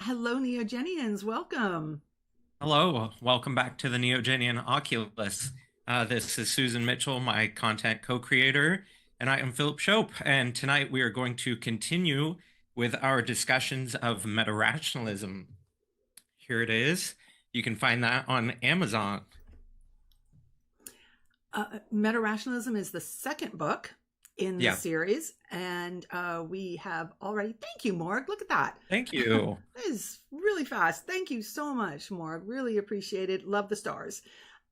Hello, Neogenians. Welcome. Hello, welcome back to the Neogenian Oculus. This is Susan Mitchell, my content co-creator, and I am Philip Shope. And tonight we are going to continue with our discussions of metarationalism. Here it is. You can find that on Amazon. Metarationalism is the second book in the Yeah, series, and we have already. Thank you, Morg. Look at that. thank you. That is really fast. Thank you so much, Morg. Really appreciate it. Love the stars.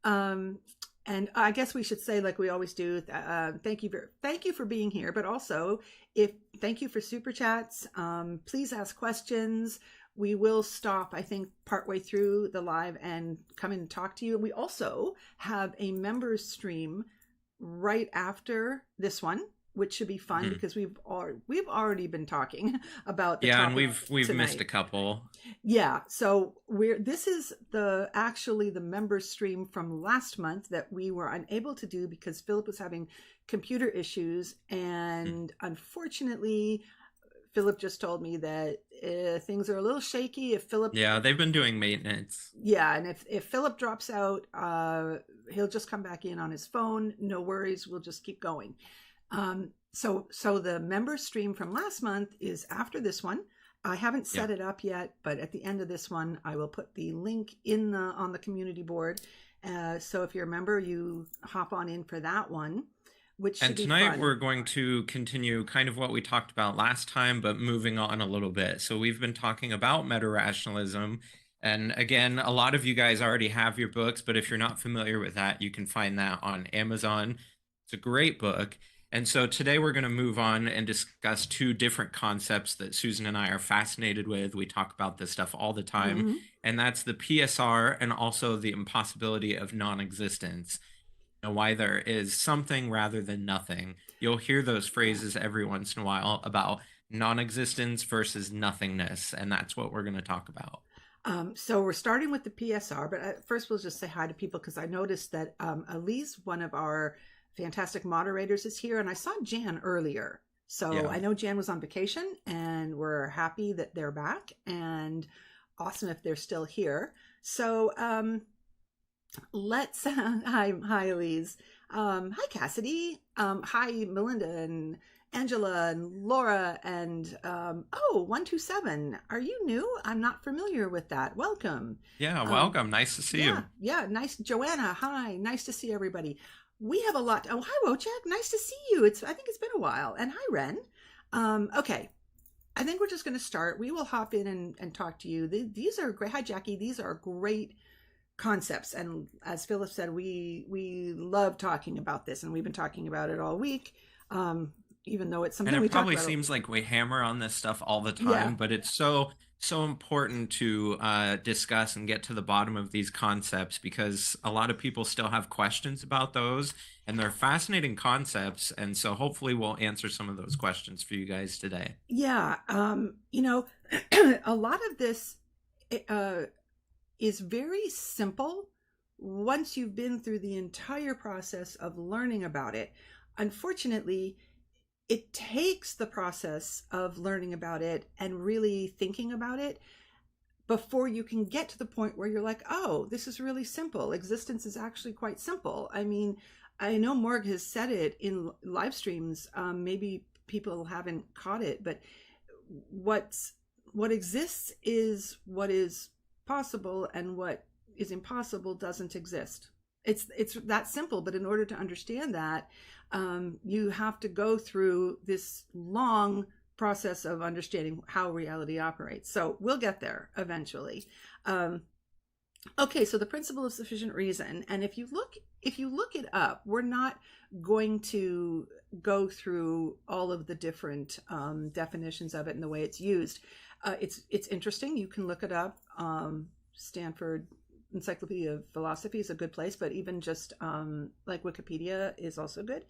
Um, and I guess we should say, like we always do, thank you for being here. But also, if thank you for super chats. Please ask questions. We will stop, I think, partway through the live and come in and talk to you. We also have a members stream right after this one, which should be fun Mhm. because we've already been talking about the Yeah, and topic we've missed tonight. a couple. Yeah, so we're this is the actually the member stream from last month that we were unable to do because Philip was having computer issues, Mhm. and unfortunately Philip just told me that things are a little shaky. If Philip, Yeah, they've been doing maintenance. yeah, and if Philip drops out, he'll just come back in on his phone. No worries, we'll just keep going. So the member stream from last month is after this one. I haven't Yeah. set it up yet, but at the end of this one, I will put the link in the on the community board. So if you're a member, you hop on in for that one, which should And be tonight fun. we're going to continue kind of what we talked about last time, but moving on a little bit. So we've been talking about meta-rationalism. And again, a lot of you guys already have your books, but if you're not familiar with that, you can find that on Amazon. It's a great book. And so today we're going to move on and discuss two different concepts that Susan and I are fascinated with. We talk about this stuff all the time, Hmm. and that's the PSR and also the impossibility of non-existence, why there is something rather than nothing. You'll hear those Yeah. phrases every once in a while about non existence versus nothingness. And that's what we're going to talk about. So we're starting with the PSR, but first we'll just say hi to people because I noticed that Elise, one of our fantastic moderators, is here, and I saw Jan earlier. So Yeah. I know Jan was on vacation, and we're happy that they're back, and awesome if they're still here. So let's hi Elise. Hi Cassidy. Hi Melinda and Angela and Laura and 127. Are you new? I'm not familiar with that. Welcome. Yeah. Um Welcome. Nice to see yeah, you. yeah, nice. Joanna, hi. Nice to see everybody. We have a lot. Oh, hi Wojciech. Nice to see you. I think it's been a while. And hi Ren. Okay. I think we're just going to start. We will hop in and talk to you. These are great. Hi Jackie. These are great concepts, and as Philip said, we love talking about this, and we've been talking about it all week, even though it's And something we it talk probably about. seems like we hammer on this stuff all the Yeah, time, but it's so important to discuss and get to the bottom of these concepts because a lot of people still have questions about those, and they're fascinating concepts. And so hopefully we'll answer some of those questions for you guys today. yeah. A lot of this uh, is very simple once you've been through the entire process of learning about it. Unfortunately, it takes the process of learning about it and really thinking about it before you can get to the point where you're like, oh, this is really simple. Existence is actually quite simple. I mean, I know Morg has said it in live streams. Maybe people haven't caught it, but what's what exists is what is possible, and what is impossible doesn't exist. It's that simple. But in order to understand that, you have to go through this long process of understanding how reality operates. So we'll get there eventually. Um, okay, so the principle of sufficient reason, and if you look it up, we're not going to go through all of the different definitions of it and the way it's used. It's interesting. You can look it up. Stanford Encyclopedia of Philosophy is a good place, but even just like Wikipedia is also good.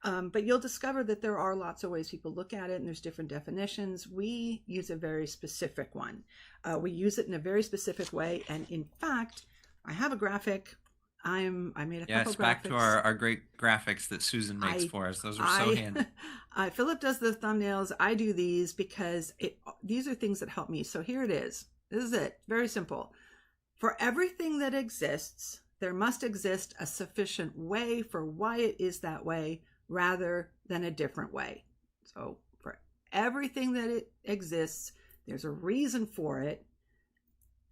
But you'll discover that there are lots of ways people look at it, and there's different definitions. We use a very specific one. We use it in a very specific way, and in fact, I have a graphic. I made a couple Yes, back to graphics. our great graphics that Susan makes I for us. Those are so I handy. Philip does the thumbnails. I do these because these are things that help me. So here it is. This is it. Very simple. For everything that exists, there must exist a sufficient way for why it is that way rather than a different way. So for everything that it exists, there's a reason for it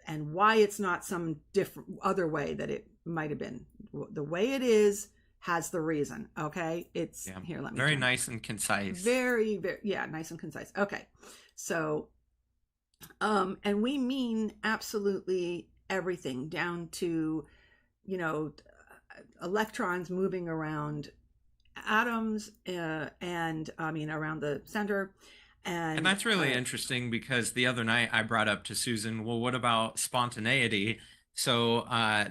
and why it's not some different other way that it might have been. The way it is has the reason. Okay. It's here. Let me very nice and concise. Very, very, nice and concise. Okay. So, and we mean absolutely everything down to, electrons moving around atoms, and around the center. And that's really interesting because the other night I brought up to Susan, well, what about spontaneity? So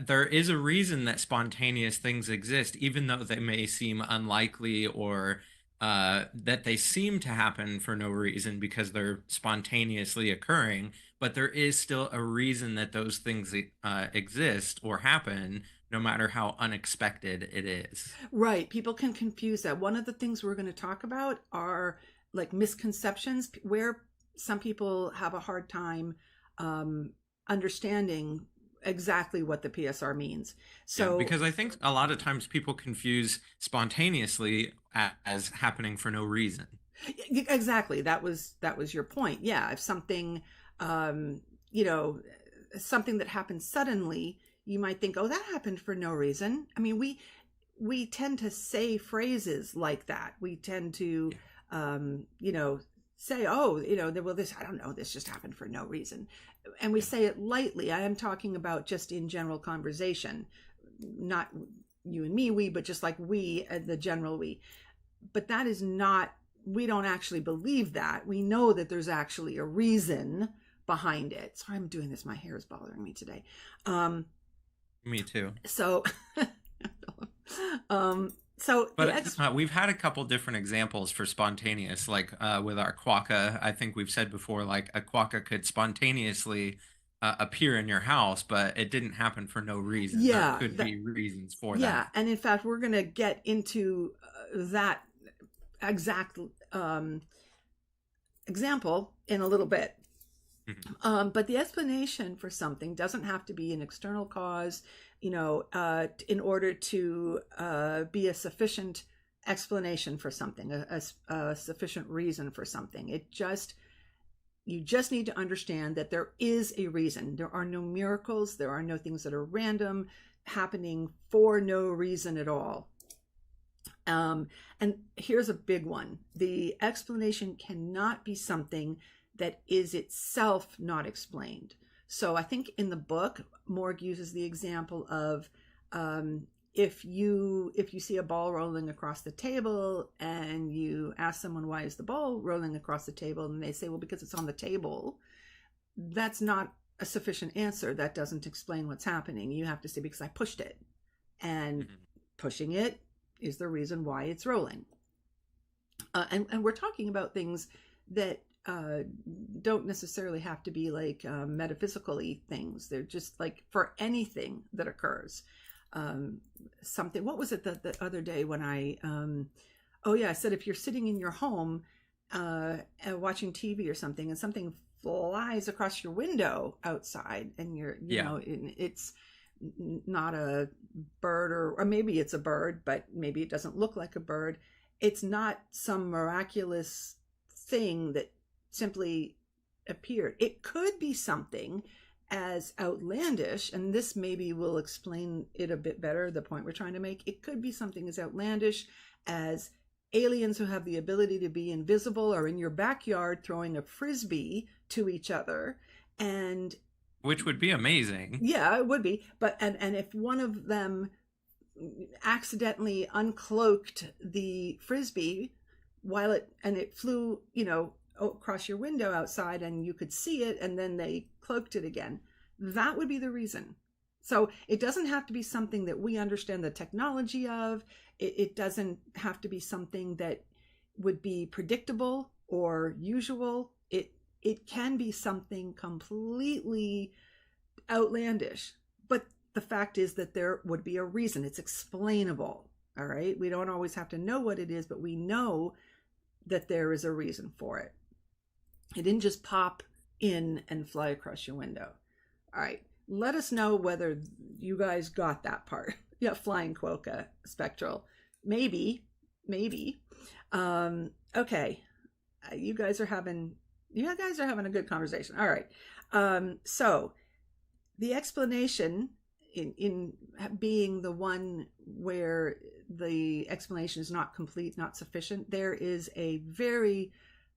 there is a reason that spontaneous things exist, even though they may seem unlikely or that they seem to happen for no reason because they're spontaneously occurring. But there is still a reason that those things exist or happen, no matter how unexpected it is. Right. People can confuse that. One of the things we're going to talk about are like misconceptions, where some people have a hard time understanding exactly what the PSR means. So because I think a lot of times people confuse spontaneously as happening for no reason. Exactly. That was your point. Yeah. If something, something that happens suddenly, you might think, oh, that happened for no reason. I mean, we tend to say phrases like that. We tend to, say, oh, well, this, I don't know, this just happened for no reason. And we say it lightly. I am talking about just in general conversation, not you and me, we, but just like we, the general we. But that is not, we don't actually believe that. We know that there's actually a reason behind it. Sorry, I'm doing this. My hair is bothering me today. Me too. So, but we've had a couple different examples for spontaneous, like with our quokka. I think we've said before, like a quokka could spontaneously appear in your house, but it didn't happen for no reason. Yeah, there could be reasons for that. Yeah, and in fact, we're going to get into that exact example in a little bit. Mm-hmm. But the explanation for something doesn't have to be an external cause, in order to be a sufficient explanation for something, a sufficient reason for something. You just need to understand that there is a reason. There are no miracles. There are no things that are random, happening for no reason at all. And here's a big one. The explanation cannot be something that is itself not explained. So I think in the book, Morg uses the example of if you see a ball rolling across the table and you ask someone, why is the ball rolling across the table? And they say, well, because it's on the table. That's not a sufficient answer. That doesn't explain what's happening. You have to say, because I pushed it. And pushing it is the reason why it's rolling. And we're talking about things that don't necessarily have to be like metaphysical-y things. They're just like for anything that occurs. Something, what was it the other day when I said if you're sitting in your home watching TV or something and something flies across your window outside and it's not a bird or maybe it's a bird, but maybe it doesn't look like a bird. It's not some miraculous thing that simply appeared. It could be something as outlandish, and this maybe will explain it a bit better, the point we're trying to make. It could be something as outlandish as aliens who have the ability to be invisible are in your backyard throwing a frisbee to each other, and which would be amazing. Yeah, it would be. But and if one of them accidentally uncloaked the frisbee while it flew, across your window outside and you could see it, and then they cloaked it again, that would be the reason. So it doesn't have to be something that we understand the technology of. It doesn't have to be something that would be predictable or usual. It can be something completely outlandish, but the fact is that there would be a reason. It's explainable. All right. We don't always have to know what it is, but we know that there is a reason for it. It didn't just pop in and fly across your window. All right. Let us know whether you guys got that part. Yeah, flying quokka, spectral. Maybe, maybe. Okay. You guys are having a good conversation. All right. So the explanation in being the one where the explanation is not complete, not sufficient, there is a very,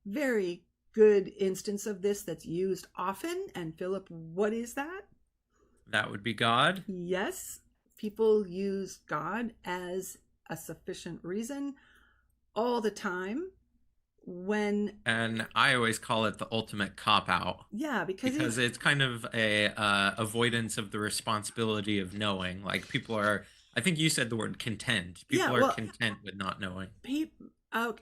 very good instance of this that's used often. And Philip, what is that? That would be God. Yes, people use God as a sufficient reason all the time when, And I always call it the ultimate cop out, yeah, because it's kind of a avoidance of the responsibility of knowing. Like people are, I think you said the word content. yeah, People are well, content with not knowing. people,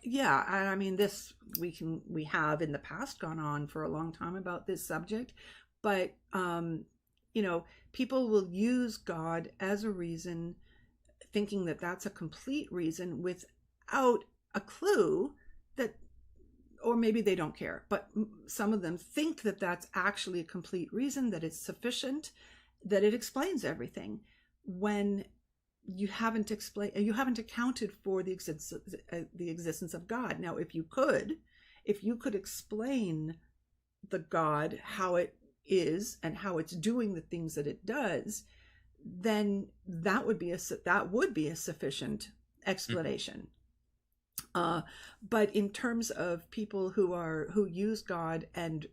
yeah, I mean, this we have in the past gone on for a long time about this subject, but people will use God as a reason, thinking that that's a complete reason without a clue that, or maybe they don't care, but some of them think that that's actually a complete reason, that it's sufficient, that it explains everything, when you haven't accounted for the existence of God. Now, if you could explain the God, how it is and how it's doing the things that it does, then that would be a sufficient explanation. But in terms of people who use God and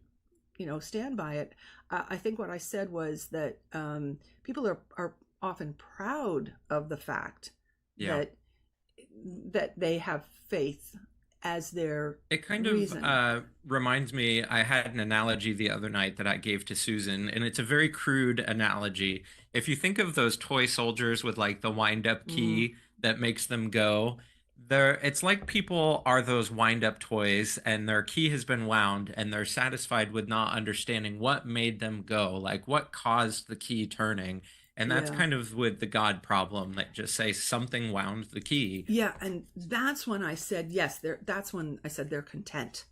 stand by it, I think what I said was that people are often proud of the fact Yeah. that they have faith as their It kind of reason. reminds me, I had an analogy the other night that I gave to Susan, and it's a very crude analogy. If you think of those toy soldiers with like the wind up Mm, key that makes them go, it's like people are those wind up toys, and their key has been wound, and they're satisfied with not understanding what made them go, like what caused the key turning. And that's yeah. kind of with the God problem, that just say something wound the key. Yeah, and that's when I said yes, that's when I said they're content.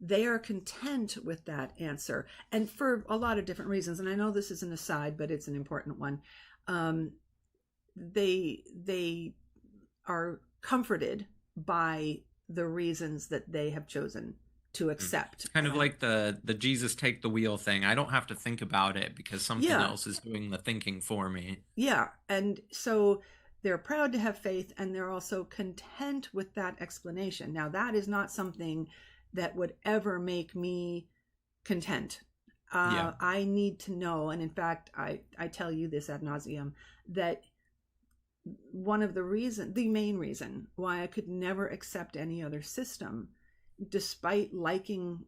They are content with that answer, and for a lot of different reasons. And I know this is an aside, but it's an important one. Um, they are comforted by the reasons that they have chosen to accept. It's kind of like the Jesus take the wheel thing. I don't have to think about it because something Yeah, else is doing the thinking for me. yeah, and so they're proud to have faith, and they're also content with that explanation. Now, that is not something that would ever make me content. Yeah. I need to know, and in fact, I tell you this ad nauseum, that the main reason why I could never accept any other system, despite liking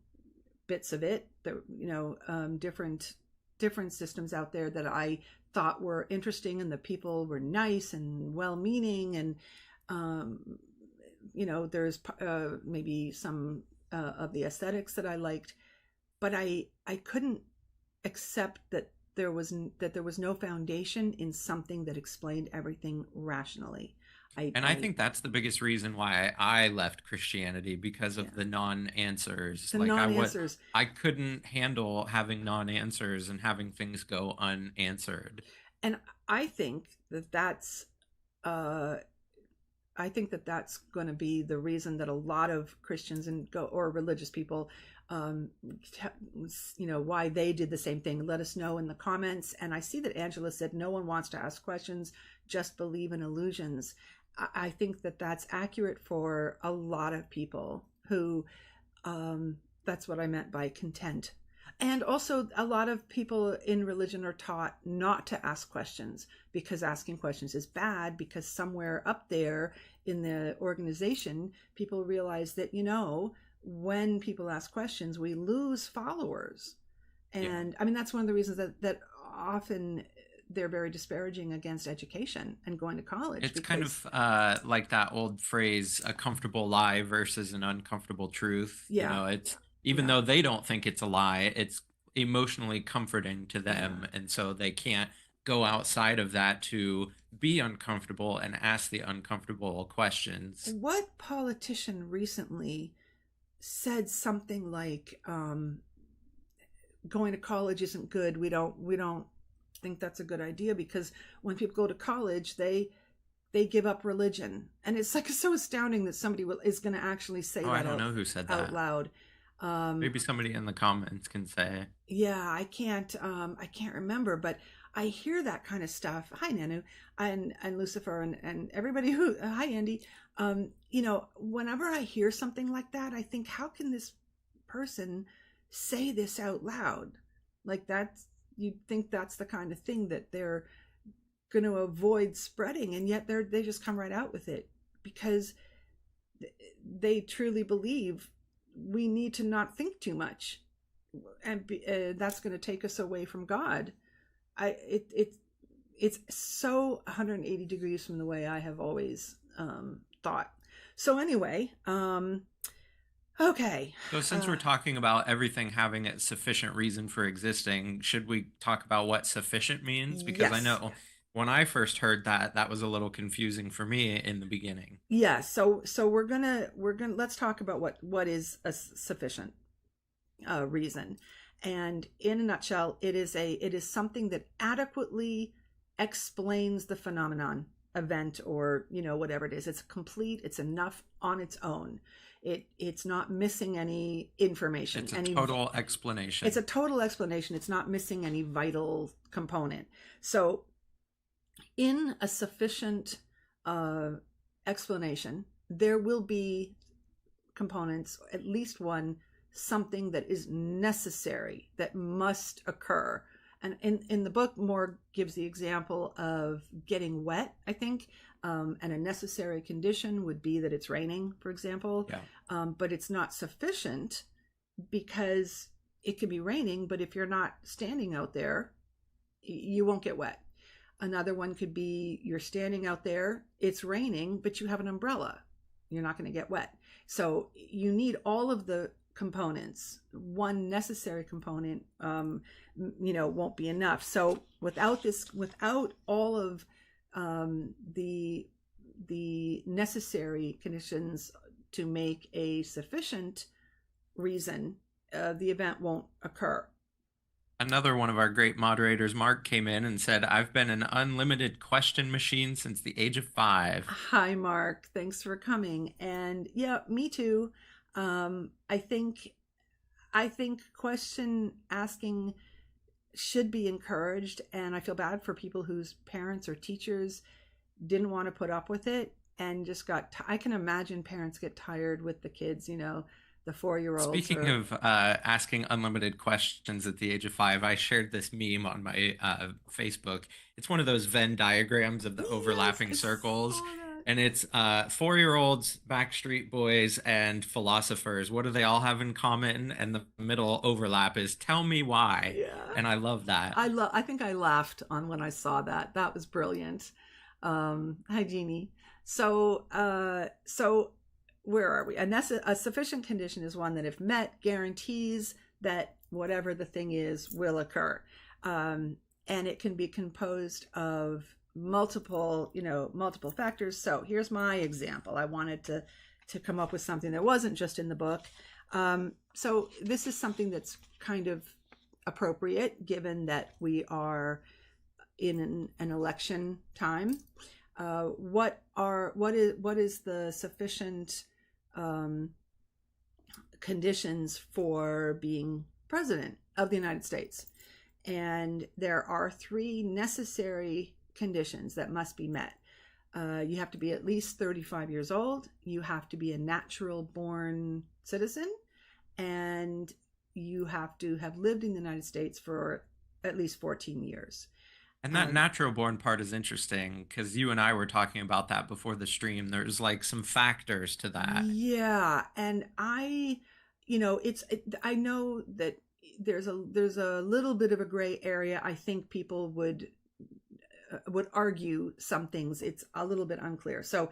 bits of it, different systems out there that I thought were interesting, and the people were nice and well-meaning, and there's maybe some of the aesthetics that I liked, but I couldn't accept that there was no foundation in something that explained everything rationally. And I think that's the biggest reason why I left Christianity, because Yeah, of the non-answers. the Like non-answers. I couldn't handle having non-answers and having things go unanswered. And I think that that's uh going to be the reason that a lot of Christians or religious people, why they did the same thing. Let us know in the comments. And I see that Angela said no one wants to ask questions, just believe in illusions. I think that that's accurate for a lot of people who, that's what I meant by content. And also, a lot of people in religion are taught not to ask questions, because asking questions is bad, because somewhere up there in the organization, people realize that, when people ask questions, we lose followers. Yeah. And I mean, that's one of the reasons that often they're very disparaging against education and going to college, It's kind because, of like that old phrase, a comfortable lie versus an uncomfortable truth. yeah, It's, even yeah, though they don't think it's a lie, it's emotionally comforting to yeah. them. And so they can't go outside of that to be uncomfortable and ask the uncomfortable questions. What politician recently said something like, going to college isn't good. We don't think that's a good idea, because when people go to college, they give up religion. And it's like so astounding that somebody is going to actually say I that don't know who said out that. loud. Maybe somebody in the comments can say. Yeah, I can't remember, but I hear that kind of stuff. Hi, Nanu, and Lucifer, and everybody who. Hi, Andy. Whenever I hear something like that, I think, how can this person say this out loud? Like, that's, you'd think that's the kind of thing that they're going to avoid spreading, and yet they just come right out with it, because they truly believe we need to not think too much, and that's going to take us away from God. It's so 180 degrees from the way I have always thought. So anyway, okay. So since we're talking about everything having a sufficient reason for existing, should we talk about what sufficient means? Because I Yes. know when I first heard that, that was a little confusing for me in the beginning. Yeah. So we're gonna let's talk about what is a sufficient reason. And in a nutshell, it is something that adequately explains the phenomenon, event, or whatever it is. It's complete. It's enough on its own. It's not missing any information. It's a total explanation. It's a total explanation. It's not missing any vital component. So in a sufficient explanation, there will be components, at least one, something that is necessary, that must occur. And in the book, Moore gives the example of getting wet, I think. And a necessary condition would be that it's raining, for example. Yeah. But it's not sufficient, because it could be raining, but if you're not standing out there, you won't get wet. Another one could be you're standing out there, it's raining, but you have an umbrella. You're not going to get wet. So you need all of the components. One necessary component won't be enough. So without all of the necessary conditions to make a sufficient reason, the event won't occur. Another one of our great moderators, Mark, came in and said, I've been an unlimited question machine since the age of 5. Hi, Mark. Thanks for coming. And yeah, me too. I think question asking should be encouraged, and I feel bad for people whose parents or teachers didn't want to put up with it and just I can imagine parents get tired with the kids, the 4-year-olds. Speaking of asking unlimited questions at the age of 5, I shared this meme on my Facebook. It's one of those Venn diagrams of the overlapping circles. And it's 4-year-olds, Backstreet Boys, and philosophers. What do they all have in common? And the middle overlap is "tell me why." Yeah. And I love that. I think I laughed when I saw that. That was brilliant. Hi, Jeannie. So where are we? A sufficient condition is one that, if met, guarantees that whatever the thing is will occur. And it can be composed of multiple factors. So here's my example. I wanted to come up with something that wasn't just in the book. So this is something that's kind of appropriate, given that we are in an election time. What is the sufficient conditions for being president of the United States? And there are 3 necessary conditions that must be met. You have to be at least 35 years old. You have to be a natural born citizen, and you have to have lived in the United States for at least 14 years. And that natural born part is interesting, because you and I were talking about that before the stream. There's like some factors to that. Yeah. And I know that there's a little bit of a gray area. I think people would argue some things. It's a little bit unclear. So,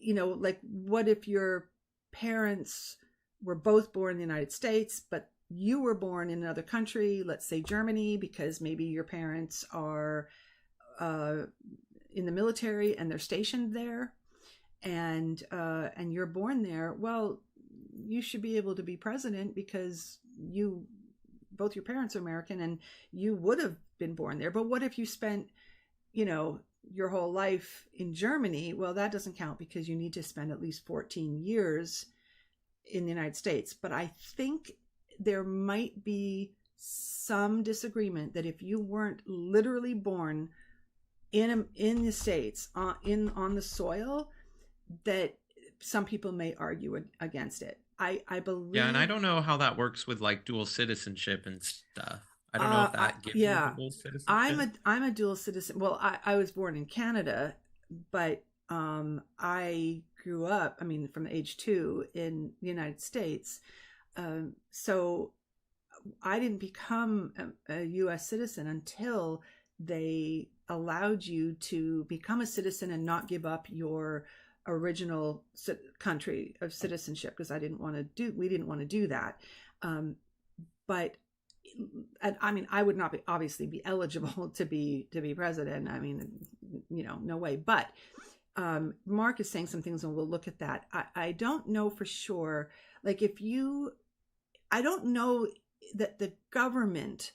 like, what if your parents were both born in the United States, but you were born in another country, let's say Germany, because maybe your parents are in the military and they're stationed there, and you're born there? Well, you should be able to be president because you both your parents are American and you would have been born there. But what if you spent, your whole life in Germany? Well, that doesn't count because you need to spend at least 14 years in the United States. But I think there might be some disagreement that if you weren't literally born in the States, on the soil, that some people may argue against it. I believe. Yeah, and I don't know how that works with like dual citizenship and stuff. I don't know if that gives you dual citizenship. I'm a dual citizen. Well, I was born in Canada, but I grew up, from age 2 in the United States. So I didn't become a U.S. citizen until they allowed you to become a citizen and not give up your original country of citizenship, because we didn't want to do that. But I would not obviously be eligible to be president. No way. But Mark is saying some things, and we'll look at that. I don't know for sure. Like I don't know that the government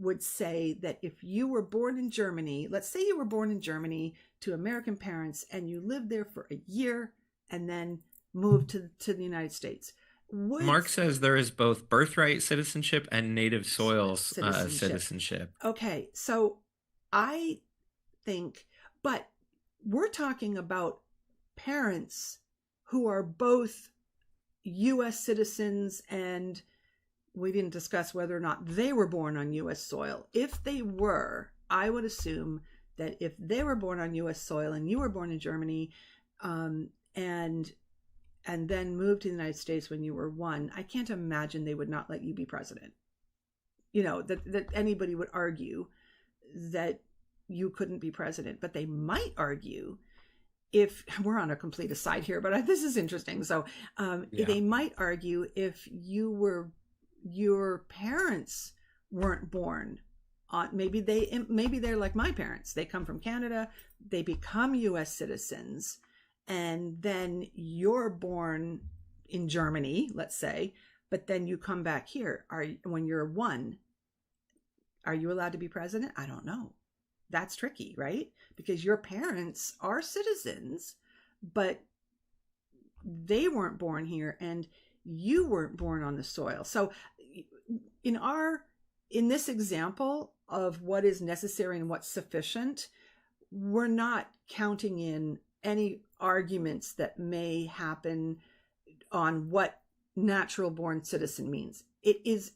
would say that if you were born in Germany, let's say you were born in Germany to American parents and you lived there for a year and then moved to the United States. Mark says there is both birthright citizenship and native soil citizenship. Okay, so I think, but we're talking about parents who are both U.S. citizens, and we didn't discuss whether or not they were born on U.S. soil. If they were, I would assume that if they were born on U.S. soil and you were born in Germany, and then moved to the United States when you were 1, I can't imagine they would not let you be president. That anybody would argue that you couldn't be president, but they might argue, if we're on a complete aside here, but this is interesting. So they might argue if your parents weren't born on, maybe they're like my parents. They come from Canada, they become U.S. citizens, and then you're born in Germany, let's say, but then you come back here. When you're 1, are you allowed to be president? I don't know. That's tricky, right? Because your parents are citizens, but they weren't born here and you weren't born on the soil. So in this example of what is necessary and what's sufficient, we're not counting in any arguments that may happen on what natural born citizen means. It is,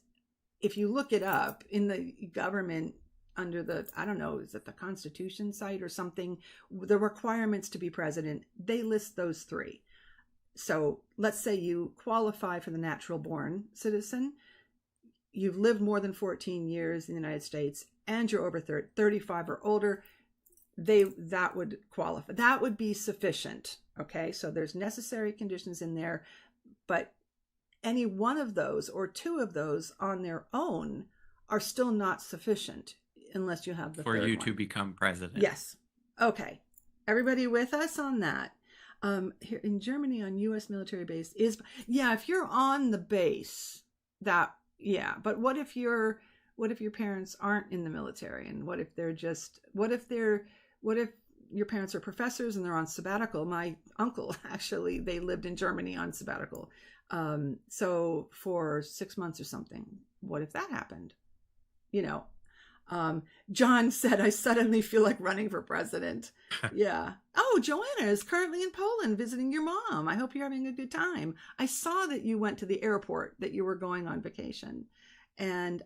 if you look it up in the government under the, I don't know, is it the Constitution site or something, the requirements to be president, they list those 3. So let's say you qualify for the natural born citizen, you've lived more than 14 years in the United States, and you're over 35 or older, that would qualify. That would be sufficient. Okay, so there's necessary conditions in there, but any one of those or 2 of those on their own are still not sufficient unless you have the for third you one to become president. Yes. Okay. Everybody with us on that? Here in Germany, on U.S. military base is, if you're on the base, but what if your parents aren't in the military, and what if your parents are professors and they're on sabbatical? My uncle, actually, they lived in Germany on sabbatical. So for 6 months or something. What if that happened? John said, I suddenly feel like running for president. Yeah. Oh, Joanna is currently in Poland visiting your mom. I hope you're having a good time. I saw that you went to the airport, that you were going on vacation. And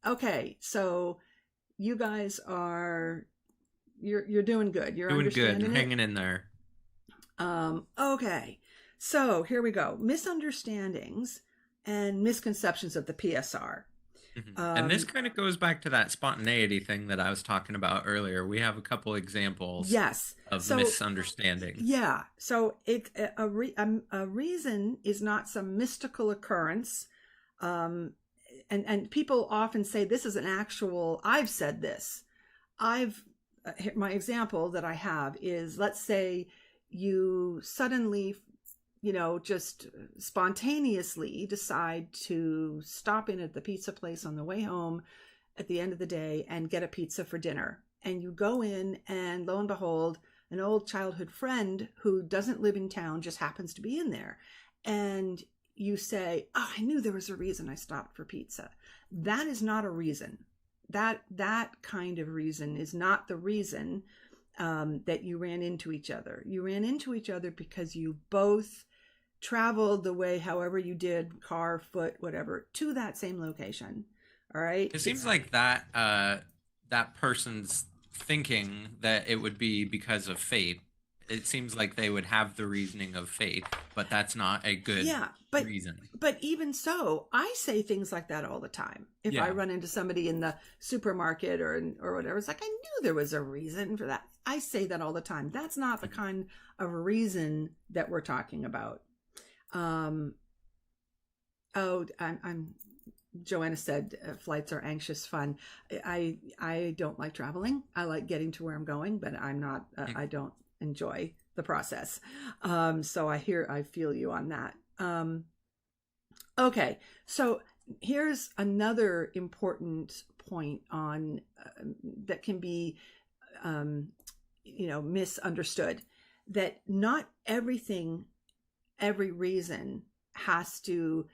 okay, so you guys are, you're doing good. You're doing good. You're hanging in there. Okay, so here we go. Misunderstandings and misconceptions of the PSR. Mm-hmm. And this kind of goes back to that spontaneity thing that I was talking about earlier. We have a couple examples of misunderstandings. Yeah. So a reason is not some mystical occurrence. And people often say this is an actual, I've said this. My example that I have is, let's say you suddenly just spontaneously decide to stop in at the pizza place on the way home at the end of the day and get a pizza for dinner. And you go in, and lo and behold, an old childhood friend who doesn't live in town just happens to be in there. And you say, "Oh, I knew there was a reason I stopped for pizza." That is not a reason. That kind of reason is not the reason that you ran into each other. You ran into each other because you both traveled the way, however you did, car, foot, whatever, to that same location. All right. It seems like that person's thinking that it would be because of fate. It seems like they would have the reasoning of fate, but that's not a good Yeah, but reason. but even so, I say things like that all the time. If I Yeah. run into somebody in the supermarket or whatever, it's like, I knew there was a reason for that. I say that all the time. That's not the kind of reason that we're talking about. Um, oh, I'm Joanna said flights are anxious fun. I don't like traveling. I like getting to where I'm going, but I'm not. I don't enjoy the process. So I feel you on that. Okay, so here's another important point on that can be, misunderstood. That not everything, every reason has to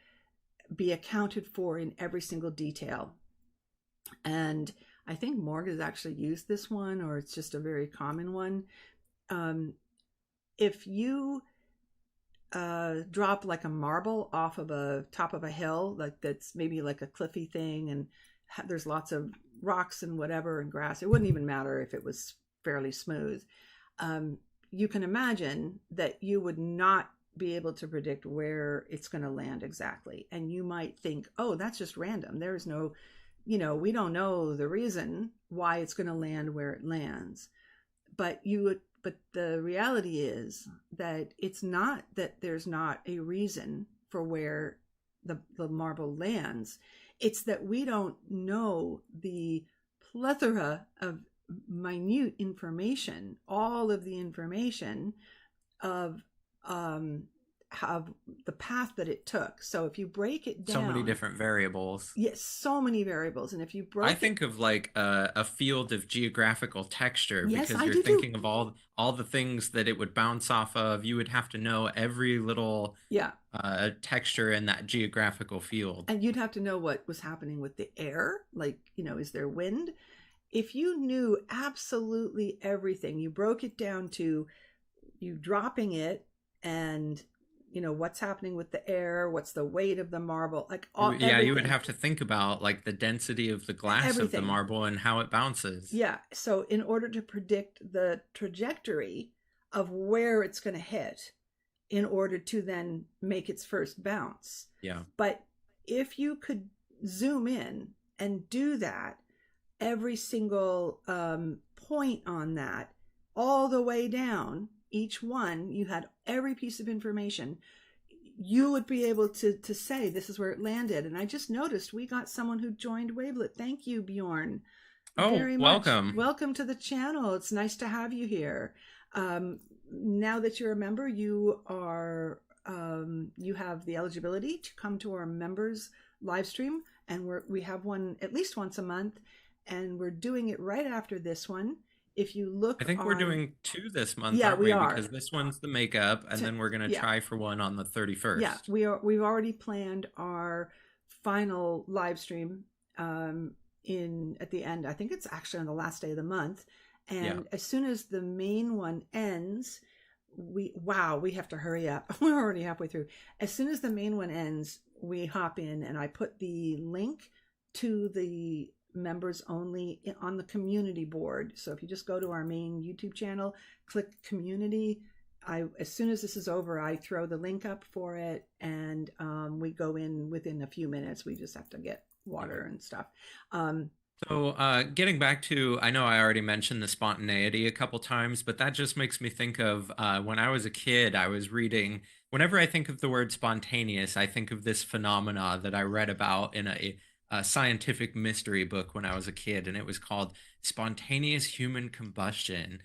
be accounted for in every single detail. And I think Morg has actually used this one, or it's just a very common one. If you drop like a marble off of a top of a hill, like that's maybe like a cliffy thing, and there's lots of rocks and whatever and grass, it wouldn't even matter if it was fairly smooth. You can imagine that you would not be able to predict where it's going to land exactly. And you might think, oh, that's just random. There's no, we don't know the reason why it's going to land where it lands. But the reality is that it's not that there's not a reason for where the marble lands. It's that we don't know the plethora of minute information, all of the information of the path that it took. So if you break it down, So many different variables. yes, so many variables. And if you broke I think of like a field of geographical texture, yes, because I you're do too. thinking of all the things that it would bounce off of. You would have to know every little Yeah. texture in that geographical field. And you'd have to know what was happening with the air. Like, is there wind? If you knew absolutely everything, you broke it down to you dropping it, and what's happening with the air, what's the weight of the marble, like Yeah, you would everything. have to think about like the density of the glass of the Everything. marble and how it bounces. Yeah. So in order to predict the trajectory of where it's going to hit, in order to then make its first bounce. Yeah. But if you could zoom in and do that, every single point on that, all the way down, each one, you had every piece of information, you would be able to say this is where it landed. And I just noticed we got someone who joined Wavelet. Thank you, Bjorn. Oh, Very much. welcome. Welcome to the channel. It's nice to have you here. Now that you're a member, you have the eligibility to come to our members live stream, and we have one at least once a month, and we're doing it right after this one. If you look, I think we're doing 2 this month, yeah, aren't we are. Because this one's the makeup, and then we're going to try for one on the 31st. Yeah, we've already planned our final live stream at the end. I think it's actually on the last day of the month. And as soon as the main one ends, we have to hurry up. We're already halfway through. As soon as the main one ends, we hop in, and I put the link to the members only on the community board. So if you just go to our main YouTube channel, click community, as soon as this is over, I throw the link up for it, and we go in within a few minutes. We just have to get water and stuff. So getting back to, I know I already mentioned the spontaneity a couple times, but that just makes me think of when I was a kid, I was reading, whenever I think of the word spontaneous, I think of this phenomena that I read about in a scientific mystery book when I was a kid, and it was called Spontaneous Human Combustion.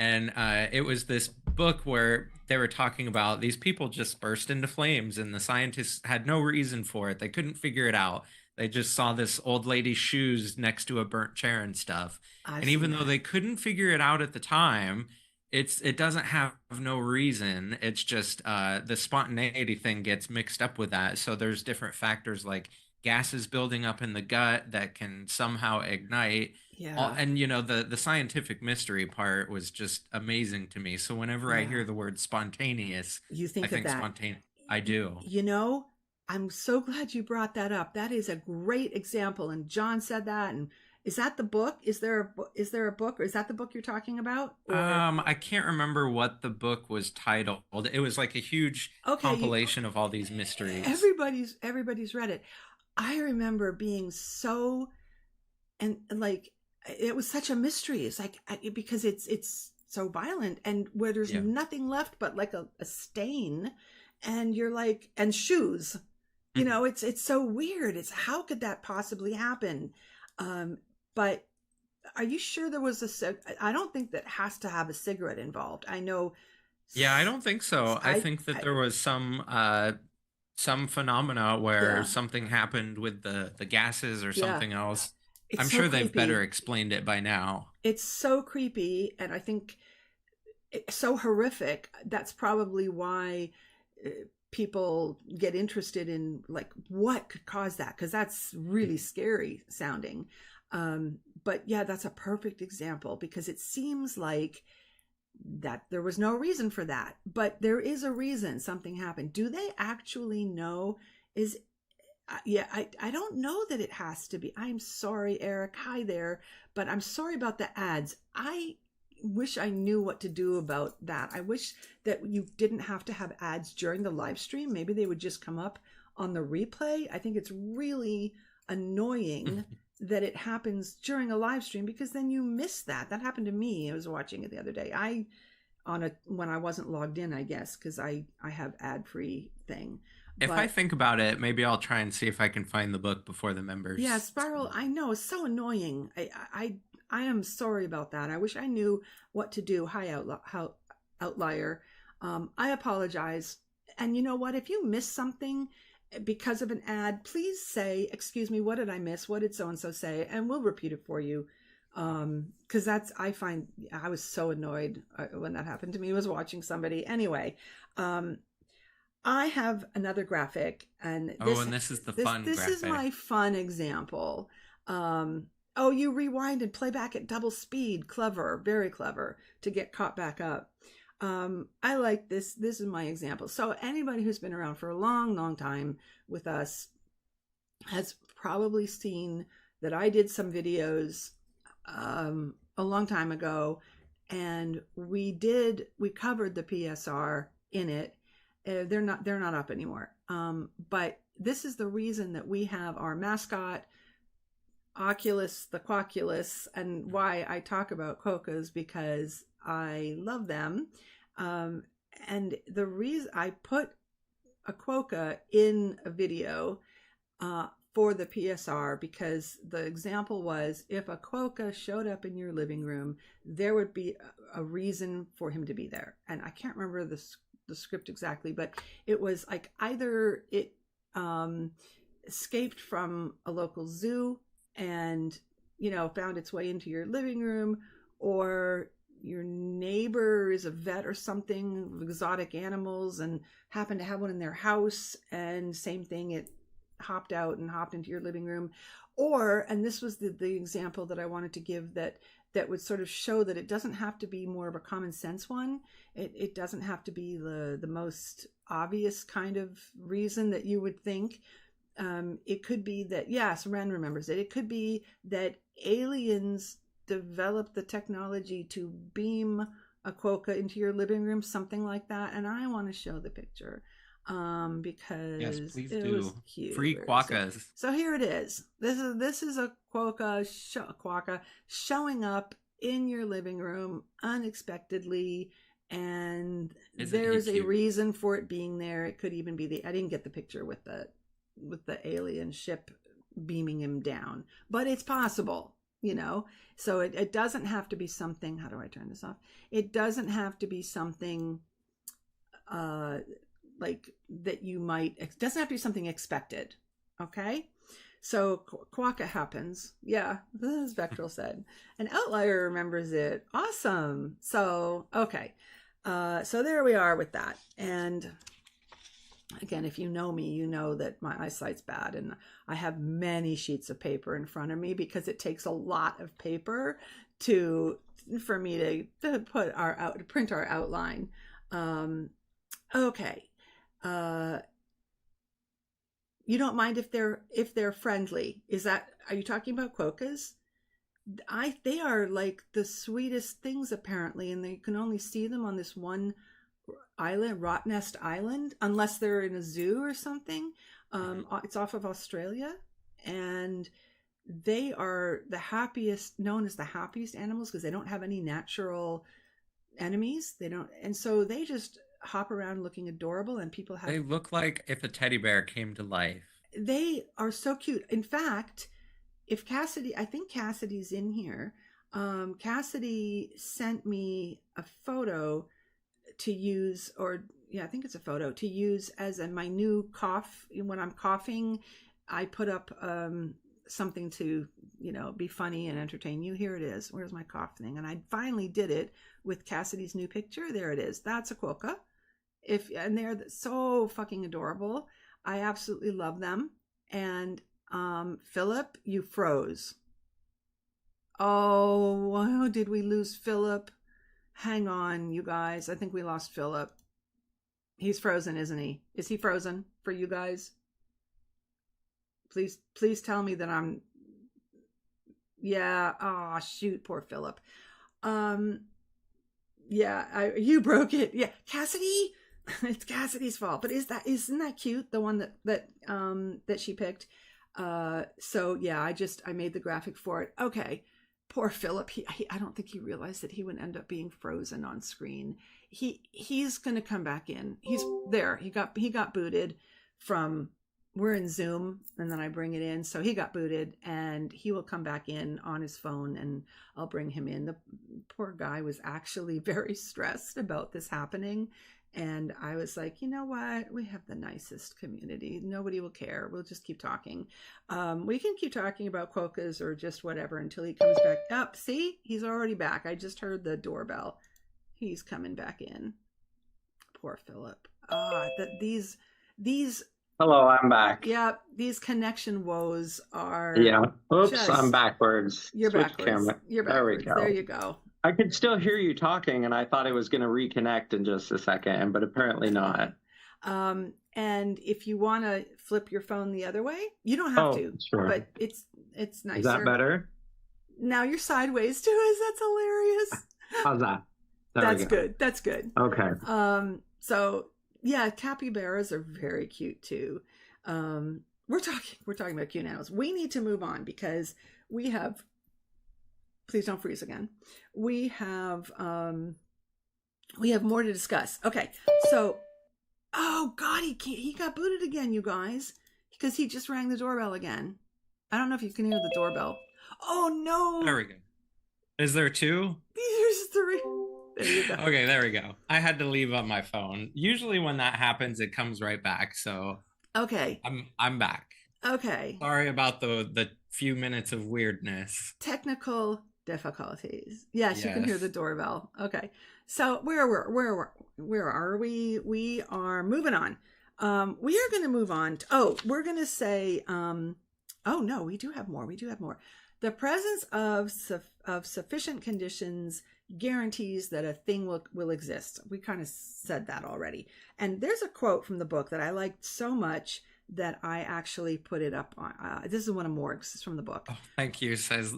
And it was this book where they were talking about these people just burst into flames, and the scientists had no reason for it. They couldn't figure it out. They just saw this old lady's shoes next to a burnt chair and stuff. I've And seen even though that. they couldn't figure it out at the time, it doesn't have no reason. It's just the spontaneity thing gets mixed up with that. So there's different factors like gases building up in the gut that can somehow ignite. Yeah. And the scientific mystery part was just amazing to me. So whenever I Yeah. hear the word spontaneous, You I think of think that. spontaneous. I do. You know, I'm so glad you brought that up. That is a great example. And John said that. And is that the book? Is there a book, or is that the book you're talking about? Or I can't remember what the book was titled. It was like a huge okay, compilation of all these mysteries. everybody's read it. I remember being so, and like, it was such a mystery. It's like, because it's so violent, and where there's Yeah. nothing left but like a stain, and you're like, and shoes. You Mhm. know, it's so weird. It's, how could that possibly happen? Um, but are you sure there was I don't think that has to have a cigarette involved. I know. Yeah, I don't think so. I think that I there was some phenomena where yeah, something happened with the gases or yeah. something else. It's I'm so sure they've better creepy. explained it by now. It's so creepy, and I think it's so horrific. That's probably why uh, people get interested in, like, what could cause that, because that's really scary sounding. But yeah, that's a perfect example, because it seems like that there was no reason for that, but there is a reason something happened. Do they actually know? Is Yeah, I don't know that it has to be. I'm sorry, Eric. Hi there. But I'm sorry about the ads. I wish I knew what to do about that. I wish that you didn't have to have ads during the live stream. Maybe they would just come up on the replay. I think it's really annoying that it happens during a live stream, because then you miss that. That happened to me. I was watching it the other day. I on a when I wasn't logged in, I guess, because I have ad-free thing. If I But think about it, maybe I'll try and see if I can find the book before the yeah, members. Spiral, I know, it's so annoying. I am sorry about that. I wish I knew what to do. Hi, outlier. I apologize. And you know what? If you miss something because of an ad, please say, "Excuse me, what did I miss? What did so and so say?" And we'll repeat it for you. Because that's, I find, I was so annoyed when that happened to me. I was watching somebody anyway. Um, I have another graphic, and Oh, and this is the fun this is graphic. my fun example. Oh, you rewind and play back at double speed. Clever, very clever to get caught back up. I like this. This is my example. So anybody who's been around for a long, long time with us has probably seen that I did some videos a long time ago, and we covered the PSR in it. They're not up anymore. But this is the reason that we have our mascot Oculus, the Quaculus, and why I talk about quokkas, because I love them. Um, and the reason I put a quokka in a video for the PSR, because the example was, if a quokka showed up in your living room, there would be a reason for him to be there. And I can't remember the script exactly, but it was like, either it escaped from a local zoo and, found its way into your living room, or your neighbor is a vet or something of exotic animals and happened to have one in their house, and same thing, it hopped out and hopped into your living room. Or, and this was the example that I wanted to give, that would sort of show that it doesn't have to be more of a common sense one. It doesn't have to be the most obvious kind of reason that you would think. It could be that, yes, Ren remembers it. It could be that aliens developed the technology to beam a quokka into your living room, something like that. And I want to show the picture Yes, because please it was do. cute. Free Where is it? quokkas. So here it is. This is a quokka showing up in your living room unexpectedly, and Isn't he there's a cute? reason for it being there. It could even be I didn't get the picture with the alien ship beaming him down, but it's possible. you know? So it doesn't have to be something, how do I turn this off? It doesn't have to be something like that you might, it doesn't have to be something expected. Okay. So quokka happens. Yeah, as Vectral said. An outlier remembers it. Awesome. So, okay. So there we are with that. And again, if you know me, you know that my eyesight's bad and I have many sheets of paper in front of me because it takes a lot of paper for me to print our outline. Okay. You don't mind if they're friendly. Are you talking about quokkas? They are like the sweetest things apparently, and you can only see them on this one island, Rottnest Island, unless they're in a zoo or something. It's off of Australia, and they are known as the happiest animals because they don't have any natural enemies. And so they just hop around looking adorable, and they look like if a teddy bear came to life. They are so cute. In fact, I think Cassidy's in here. Cassidy sent me a photo to use, I think it's a photo to use as my new cough. When I'm coughing, I put up something to, be funny and entertain you. Here it is. Where's my cough thing? And I finally did it with Cassidy's new picture. There it is. That's a quokka. And they're so fucking adorable. I absolutely love them. And Philip, you froze. Oh, did we lose Philip? Hang on, you guys. I think we lost Philip. He's frozen, isn't he? Is he frozen for you guys? Please tell me that I'm... Yeah. Oh, shoot. Poor Philip. Yeah, you broke it. Yeah. Cassidy? It's Cassidy's fault. But isn't that cute? The one that she picked. So yeah, I made the graphic for it. Okay. Poor Philip. I don't think he realized that he would end up being frozen on screen. He's going to come back in. He's there. He got booted from... We're in Zoom, and then I bring it in. So he got booted, and he will come back in on his phone, and I'll bring him in. The poor guy was actually very stressed about this happening. And I was like, you know what? We have the nicest community. Nobody will care. We'll just keep talking. We can keep talking about quokkas or just whatever until he comes back up. See, he's already back. I just heard the doorbell. He's coming back in. Poor Philip. These Hello, I'm back. Yeah, these connection woes are... Yeah. Oops, I'm backwards. You're Switch backwards. camera. You're backwards. There we go. There you go. I could still hear you talking, and I thought it was going to reconnect in just a second, but apparently not. And if you want to flip your phone the other way, you don't have to. Sure. But it's nicer. Is that better? Now you're sideways to us. That's hilarious. How's that? That's good. That's good. Okay. So yeah, capybaras are very cute too. We're talking about cute animals. We need to move on because we have... Please don't freeze again. We have more to discuss. Okay, so, oh God, he got booted again, you guys, because he just rang the doorbell again. I don't know if you can hear the doorbell. Oh no! There we go. Is there two? There's three. There you go. Okay, there we go. I had to leave on my phone. Usually when that happens, it comes right back. So okay, I'm back. Okay. Sorry about the few minutes of weirdness. Technical difficulties. Yes, you can hear the doorbell. Okay. So where are we? We are moving on. We are going to move on. We're going to say, oh no, we do have more. The presence of sufficient conditions guarantees that a thing will exist. We kind of said that already. And there's a quote from the book that I liked so much that I actually put it up on. This is one of Morg's. It's from the book. Oh, thank you.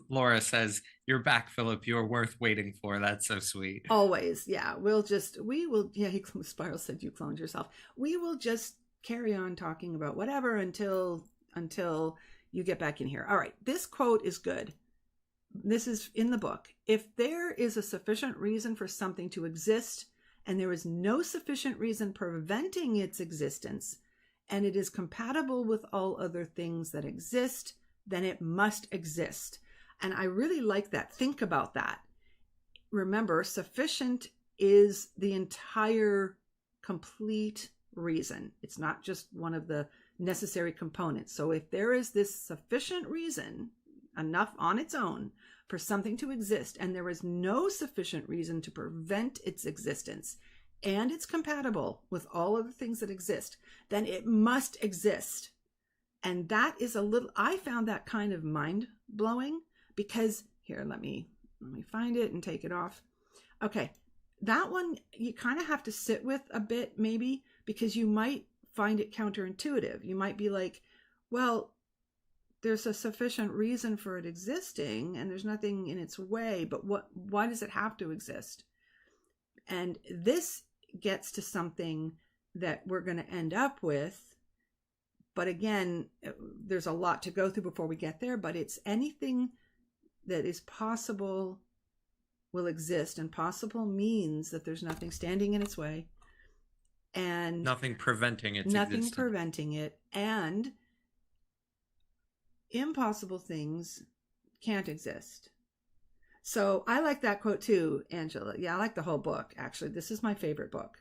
Laura says, you're back, Philip. You're worth waiting for. That's so sweet. Always. Yeah. Spiral said you cloned yourself. We will just carry on talking about whatever until you get back in here. All right. This quote is good. This is in the book. If there is a sufficient reason for something to exist and there is no sufficient reason preventing its existence, and it is compatible with all other things that exist, then it must exist. And I really like that. Think about that. Remember, sufficient is the entire complete reason. It's not just one of the necessary components. So if there is this sufficient reason, enough on its own for something to exist, and there is no sufficient reason to prevent its existence, and it's compatible with all of the things that exist, then it must exist. And that is I found that kind of mind blowing, because here, let me find it and take it off. Okay. That one you kind of have to sit with a bit, maybe, because you might find it counterintuitive. You might be like, well, there's a sufficient reason for it existing and there's nothing in its way, but why does it have to exist? And this gets to something that we're going to end up with. But again, there's a lot to go through before we get there, but it's anything that is possible will exist, and possible means that there's nothing standing in its way and nothing preventing its nothing existence. preventing it, and impossible things can't exist. So I like that quote too, Angela. Yeah, I like the whole book, actually. This is my favorite book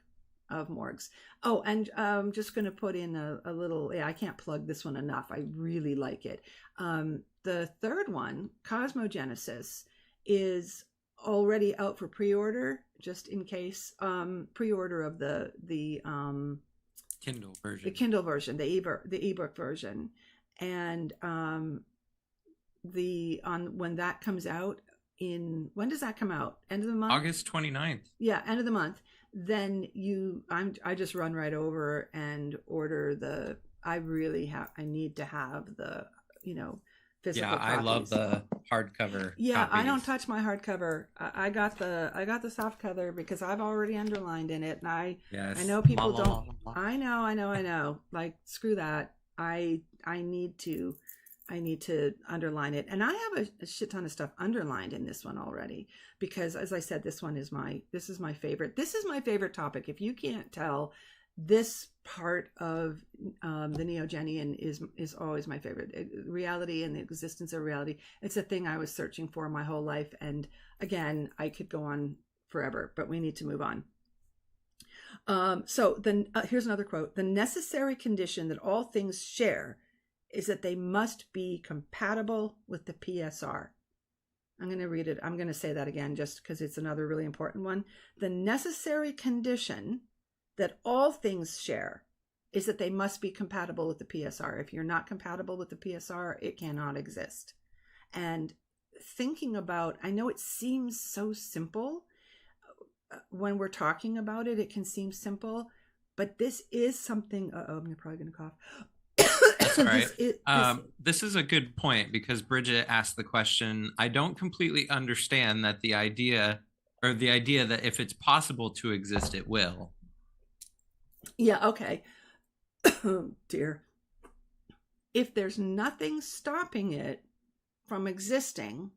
of Morg's. Oh, and I'm just going to put in a little, I can't plug this one enough. I really like it. The third one, Cosmogenesis, is already out for pre-order, just in case. Pre-order of the Kindle version. The Kindle version, the ebook version. And when that comes out when does that come out? End of the month? August 29th. Yeah, end of the month. Then I just run right over and order I need to have the, physical copies. I love the hardcover. Yeah, copies. I don't touch my hardcover. I got the soft cover because I've already underlined in it, and I know people don't. I know. Like, screw that. I need to underline it, and I have a shit ton of stuff underlined in this one already because, as I said, this is my favorite. This is my favorite topic. If you can't tell, this part of the Neogenian is always my favorite. Reality and the existence of reality. It's a thing I was searching for my whole life, and again, I could go on forever, but we need to move on. So then here's another quote. The necessary condition that all things share is that they must be compatible with the PSR. I'm going to read it. I'm going to say that again just because it's another really important one. The necessary condition that all things share is that they must be compatible with the PSR. If you're not compatible with the PSR, it cannot exist. And thinking about, I know it seems so simple. When we're talking about it, it can seem simple, but this is something. I'm probably going to cough. That's all right. This is a good point because Bridget asked the question. I don't completely understand that the idea that if it's possible to exist, it will. Yeah. Okay. Oh, dear. If there's nothing stopping it from existing,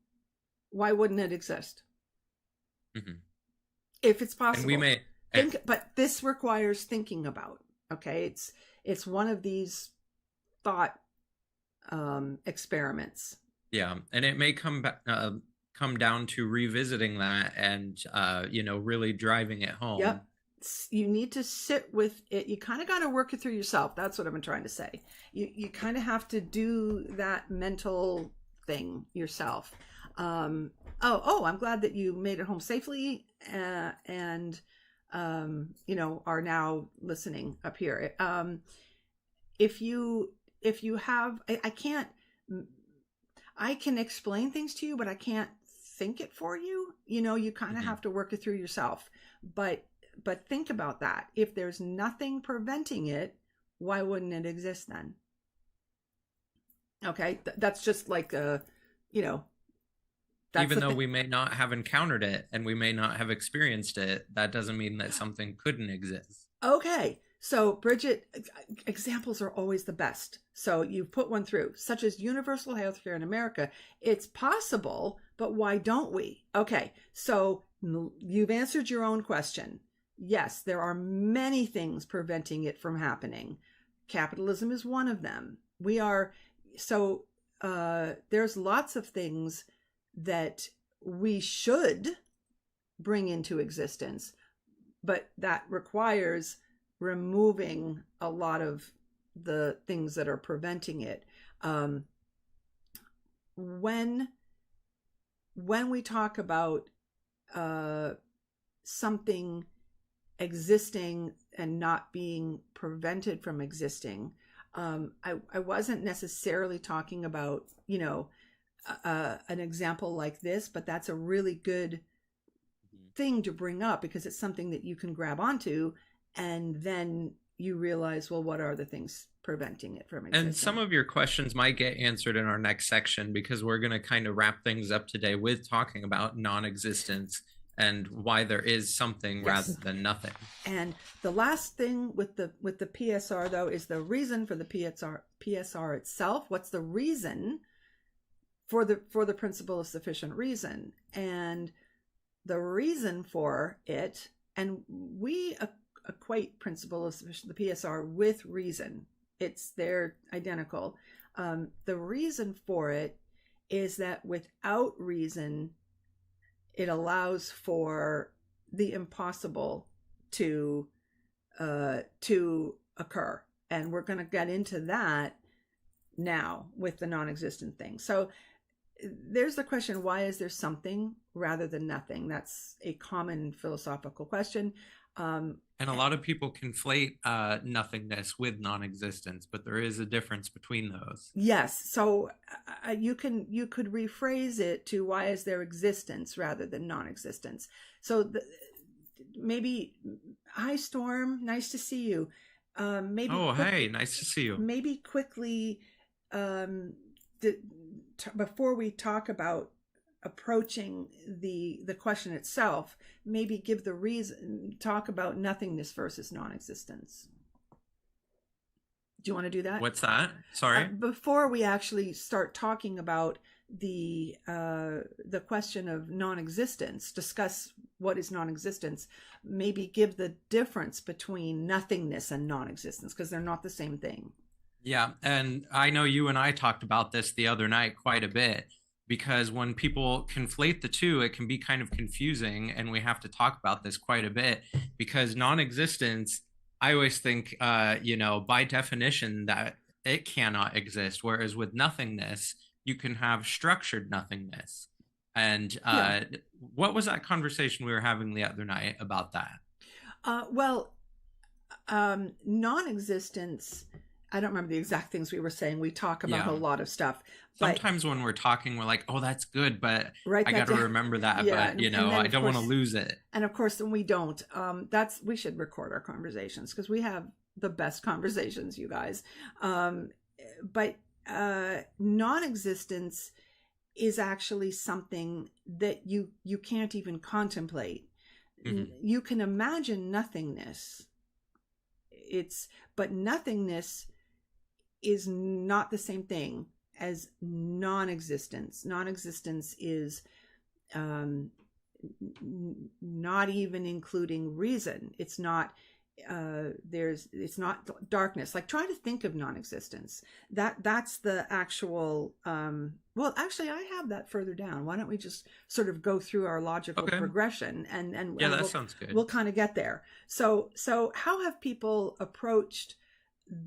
why wouldn't it exist? Mm-hmm. If it's possible. And we may but this requires thinking about. Okay, it's one of these thought experiments. Yeah, and it may come down to revisiting that and really driving it home. Yep. You need to sit with it. You kind of got to work it through yourself. That's what I'm trying to say. You kind of have to do that mental thing yourself. I'm glad that you made it home safely and are now listening up here. If you have, I can explain things to you, but I can't think it for you. You kind of have to work it through yourself. But think about that. If there's nothing preventing it, why wouldn't it exist then? Okay, that's just like even though we may not have encountered it and we may not have experienced it, that doesn't mean that something couldn't exist. Okay. So, Bridget, examples are always the best. So you put one through, such as universal health care in America. It's possible, but why don't we? Okay. So you've answered your own question. Yes, there are many things preventing it from happening. Capitalism is one of them. There's lots of things that we should bring into existence, but that requires removing a lot of the things that are preventing it. When we talk about something existing and not being prevented from existing, I wasn't necessarily talking about, an example like this, but that's a really good thing to bring up because it's something that you can grab onto, and then you realize, well, what are the things preventing it from existing? And some of your questions might get answered in our next section, because we're going to kind of wrap things up today with talking about non-existence and why there is something rather than nothing. And the last thing with the PSR, though, is the reason for the PSR itself. What's the reason for the principle of sufficient reason? And the reason for it, and we equate principle of the PSR with reason. They're identical. The reason for it is that without reason, it allows for the impossible to occur. And we're going to get into that now with the non-existent thing. So there's the question, why is there something rather than nothing? That's a common philosophical question. And a lot of people conflate nothingness with non-existence, but there is a difference between those. Yes. So you could rephrase it to, why is there existence rather than non-existence? So maybe, hi Storm, nice to see you. Hey, nice to see you. Maybe quickly, before we talk about approaching the question itself, maybe give the reason, talk about nothingness versus non-existence. Do you want to do that? What's that? Sorry. Before we actually start talking about the question of non-existence, discuss what is non-existence, maybe give the difference between nothingness and non-existence, because they're not the same thing. Yeah, and I know you and I talked about this the other night quite a bit, because when people conflate the two, it can be kind of confusing, and we have to talk about this quite a bit, because non-existence, I always think, by definition, that it cannot exist, whereas with nothingness, you can have structured nothingness. And what was that conversation we were having the other night about that? Non-existence, I don't remember the exact things we were saying. We talk about a lot of stuff. Sometimes when we're talking, we're like, oh, that's good, but I got to remember that. Yeah, but, I don't want to lose it. And of course, when we don't, we should record our conversations, because we have the best conversations, you guys. But non-existence is actually something that you can't even contemplate. Mm-hmm. You can imagine nothingness. But nothingness is not the same thing as non-existence. Non-existence is not even including reason. It's not it's not darkness. Like, try to think of non-existence. That's the actual well, actually, I have that further down. Why don't we just sort of go through our logical progression, and that sounds good. We'll kind of get there. So how have people approached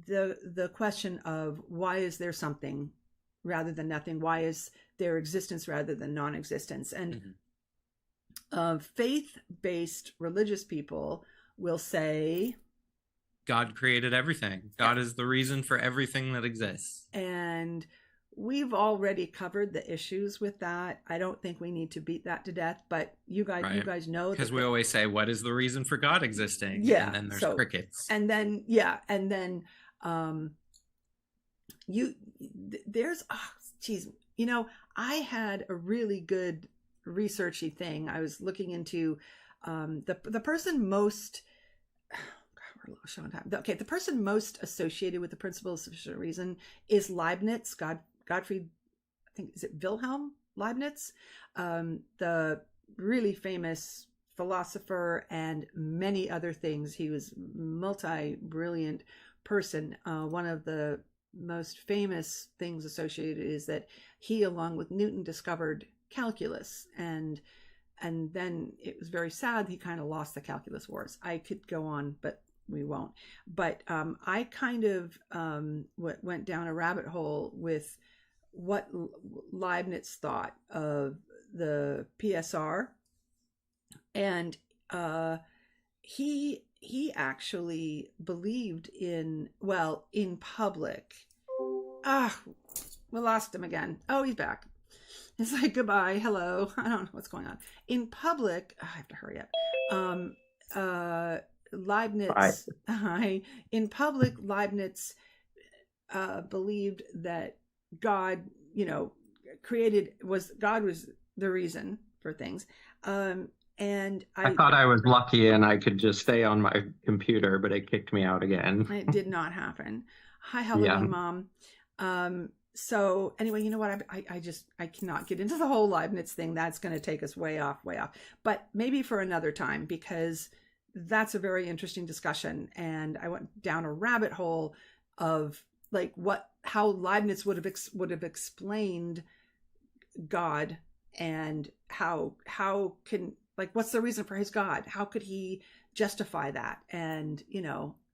the question of, why is there something rather than nothing? Why is there existence rather than non-existence? And faith-based religious people will say, God created everything. God is the reason for everything that exists. And we've already covered the issues with that. I don't think we need to beat that to death, but you guys know, because we always say, what is the reason for God existing? Yeah. And then there's crickets. And then there's, I had a really good researchy thing. I was looking into the person most, we're low on time. Okay, the person most associated with the principle of sufficient reason is Leibniz, Gottfried, I think, is it Wilhelm Leibniz, the really famous philosopher and many other things. He was multi-brilliant person. One of the most famous things associated is that he, along with Newton, discovered calculus, and then it was very sad he kind of lost the calculus wars. I could go on, but we won't. But I kind of went down a rabbit hole with what Leibniz thought of the PSR, and he actually believed in public. We lost him again. Oh, he's back. It's like, goodbye, hello. I don't know what's going on. In public, I have to hurry up. Leibniz, in public, Leibniz believed that God, God was the reason for things. And I thought I was lucky and I could just stay on my computer, but it kicked me out again. It did not happen. Hi, Halloween, Mom. So anyway, you know what? I cannot get into the whole Leibniz thing. That's going to take us way off. But maybe for another time, because that's a very interesting discussion. And I went down a rabbit hole of like how Leibniz would have explained God, and how can, like, what's the reason for his God? How could he justify that? And,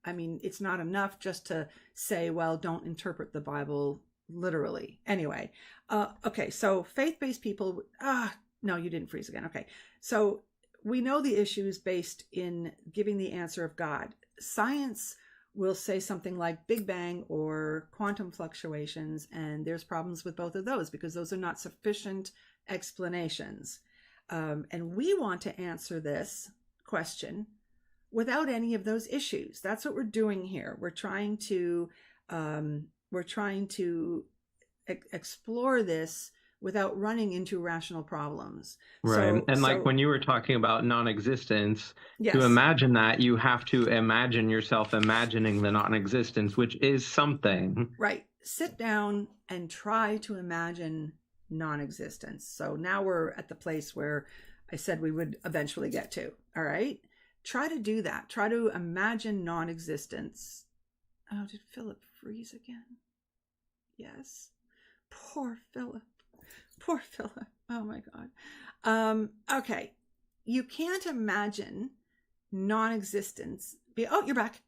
I mean, it's not enough just to say, well, don't interpret the Bible literally. Anyway, okay, so faith-based people, no, you didn't freeze again. Okay, so we know the issue is based in giving the answer of God. Science will say something like Big Bang or quantum fluctuations, and there's problems with both of those because those are not sufficient explanations. And we want to answer this question without any of those issues. That's what we're doing here. We're trying to explore this without running into rational problems. Right. Like when you were talking about non-existence, yes, to imagine that, you have to imagine yourself imagining the non-existence, which is something. Right. Sit down and try to imagine non-existence. So now we're at the place where I said we would eventually get to. All right. Try to do that. Try to imagine non-existence. Oh, did Philip freeze again? Yes. Poor Philip. Poor Philip. Oh my God. Okay. You can't imagine non-existence. Oh, you're back.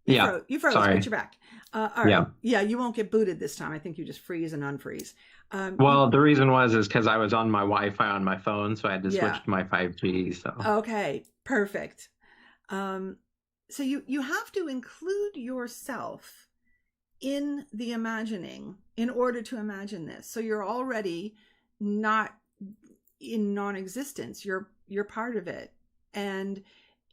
You froze, sorry. but you're back. All right. Yeah, you won't get booted this time. I think you just freeze and unfreeze. Well, the reason is because I was on my Wi-Fi on my phone, so I had to switch to my 5G. So okay, perfect. So you have to include yourself in the imagining in order to imagine this. So you're already not in non-existence. You're part of it, and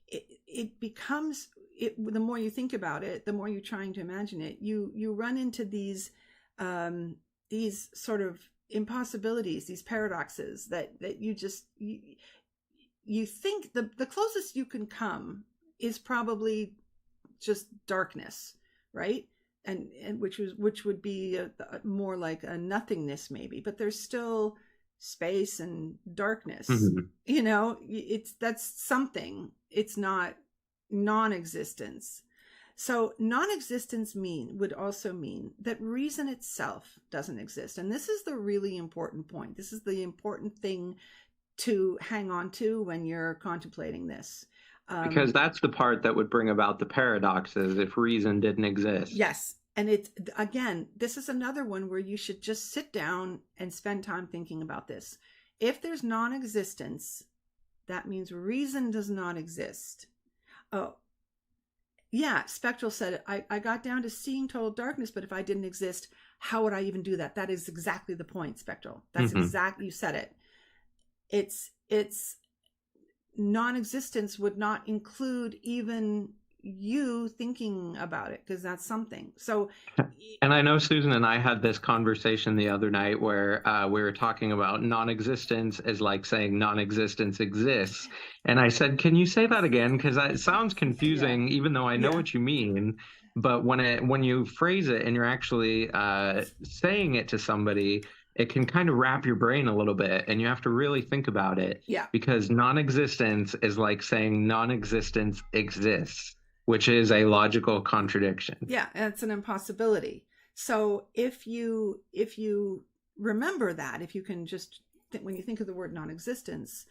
it becomes. The more you think about it, the more you're trying to imagine it, you run into these sort of impossibilities, these paradoxes that you think the closest you can come is probably just darkness, right? And which would be more like a nothingness maybe, but there's still space and darkness. Mm-hmm. That's something. It's not non-existence. So non-existence would also mean that reason itself doesn't exist. And this is the really important point. This is the important thing to hang on to when you're contemplating this. Because that's the part that would bring about the paradoxes if reason didn't exist. Yes. And this is another one where you should just sit down and spend time thinking about this. If there's non-existence, that means reason does not exist. Oh, yeah, Spectral said, I got down to seeing total darkness, but if I didn't exist, how would I even do that? That is exactly the point, Spectral. That's exactly, you said it. It's non-existence would not include even you thinking about it, because that's something. So, and I know Susan and I had this conversation the other night where we were talking about non-existence as like saying non-existence exists, and I said, can you say that again, because it sounds confusing, even though I know what you mean. But when you phrase it and you're actually saying it to somebody, it can kind of wrap your brain a little bit, and you have to really think about it. Yeah. Because non-existence is like saying non-existence exists, which is a logical contradiction. Yeah, and it's an impossibility. So if you remember that, if you can just when you think of the word non-existence,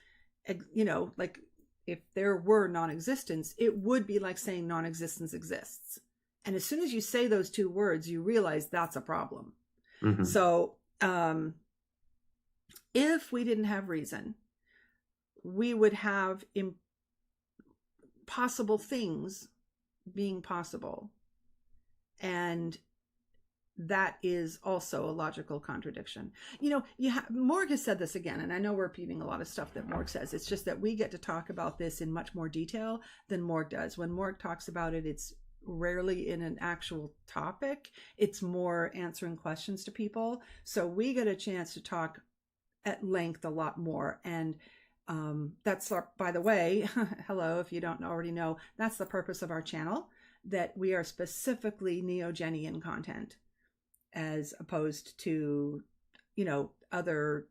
you know, like if there were non-existence, it would be like saying non-existence exists. And as soon as you say those two words, you realize that's a problem. Mm-hmm. So if we didn't have reason, we would have impossible things being possible. And that is also a logical contradiction. You know, Morg has said this again, and I know we're repeating a lot of stuff that Morg says. It's just that we get to talk about this in much more detail than Morg does. When Morg talks about it, it's rarely in an actual topic. It's more answering questions to people. So we get a chance to talk at length a lot more. And that's our, by the way, hello, if you don't already know, that's the purpose of our channel, that we are specifically Neogenian content, as opposed to, you know, other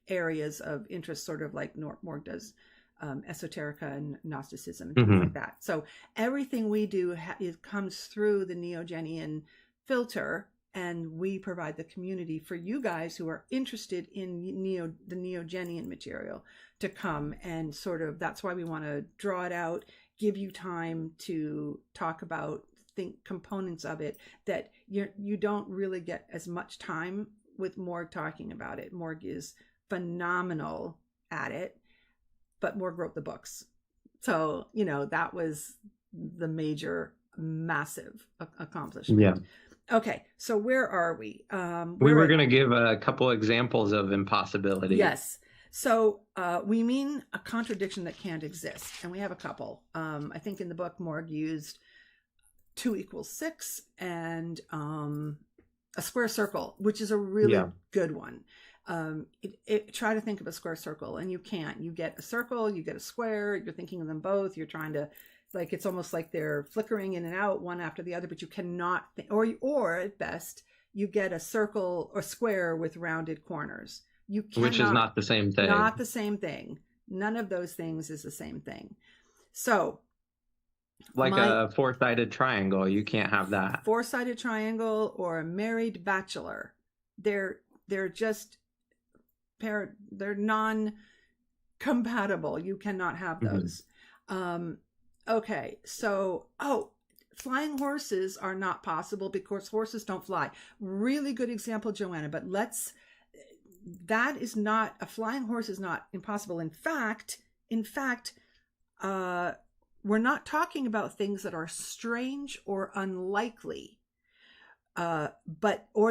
areas of interest, sort of like Morg does, esoterica and Gnosticism and things like that. So everything we do comes through the Neogenian filter, and we provide the community for you guys who are interested in the Neogenian material to come and sort of, that's why we want to draw it out, give you time to talk about components of it that you don't really get as much time with Morg talking about it. Morg is phenomenal at it, but Morg wrote the books. So, you know, that was the major, massive accomplishment. Yeah. Okay, so where are we? We were going to give a couple examples of impossibility. Yes. So we mean a contradiction that can't exist. And we have a couple. I think in the book, Morg used 2 = 6 and a square circle, which is a really good one. Try to think of a square circle, and you can't. You get a circle, you get a square, you're thinking of them both, you're trying to, like, it's almost like they're flickering in and out one after the other, but you cannot or at best you get a circle or square with rounded corners. You cannot, which is not the same thing. Not the same thing. None of those things is the same thing. So like a 4-sided triangle, you can't have that. 4-sided triangle or a married bachelor, they're just they're non-compatible. You cannot have those. Okay, so flying horses are not possible because horses don't fly. Really good example, Joanna, but that is not, a flying horse is not impossible. In fact, we're not talking about things that are strange or unlikely, or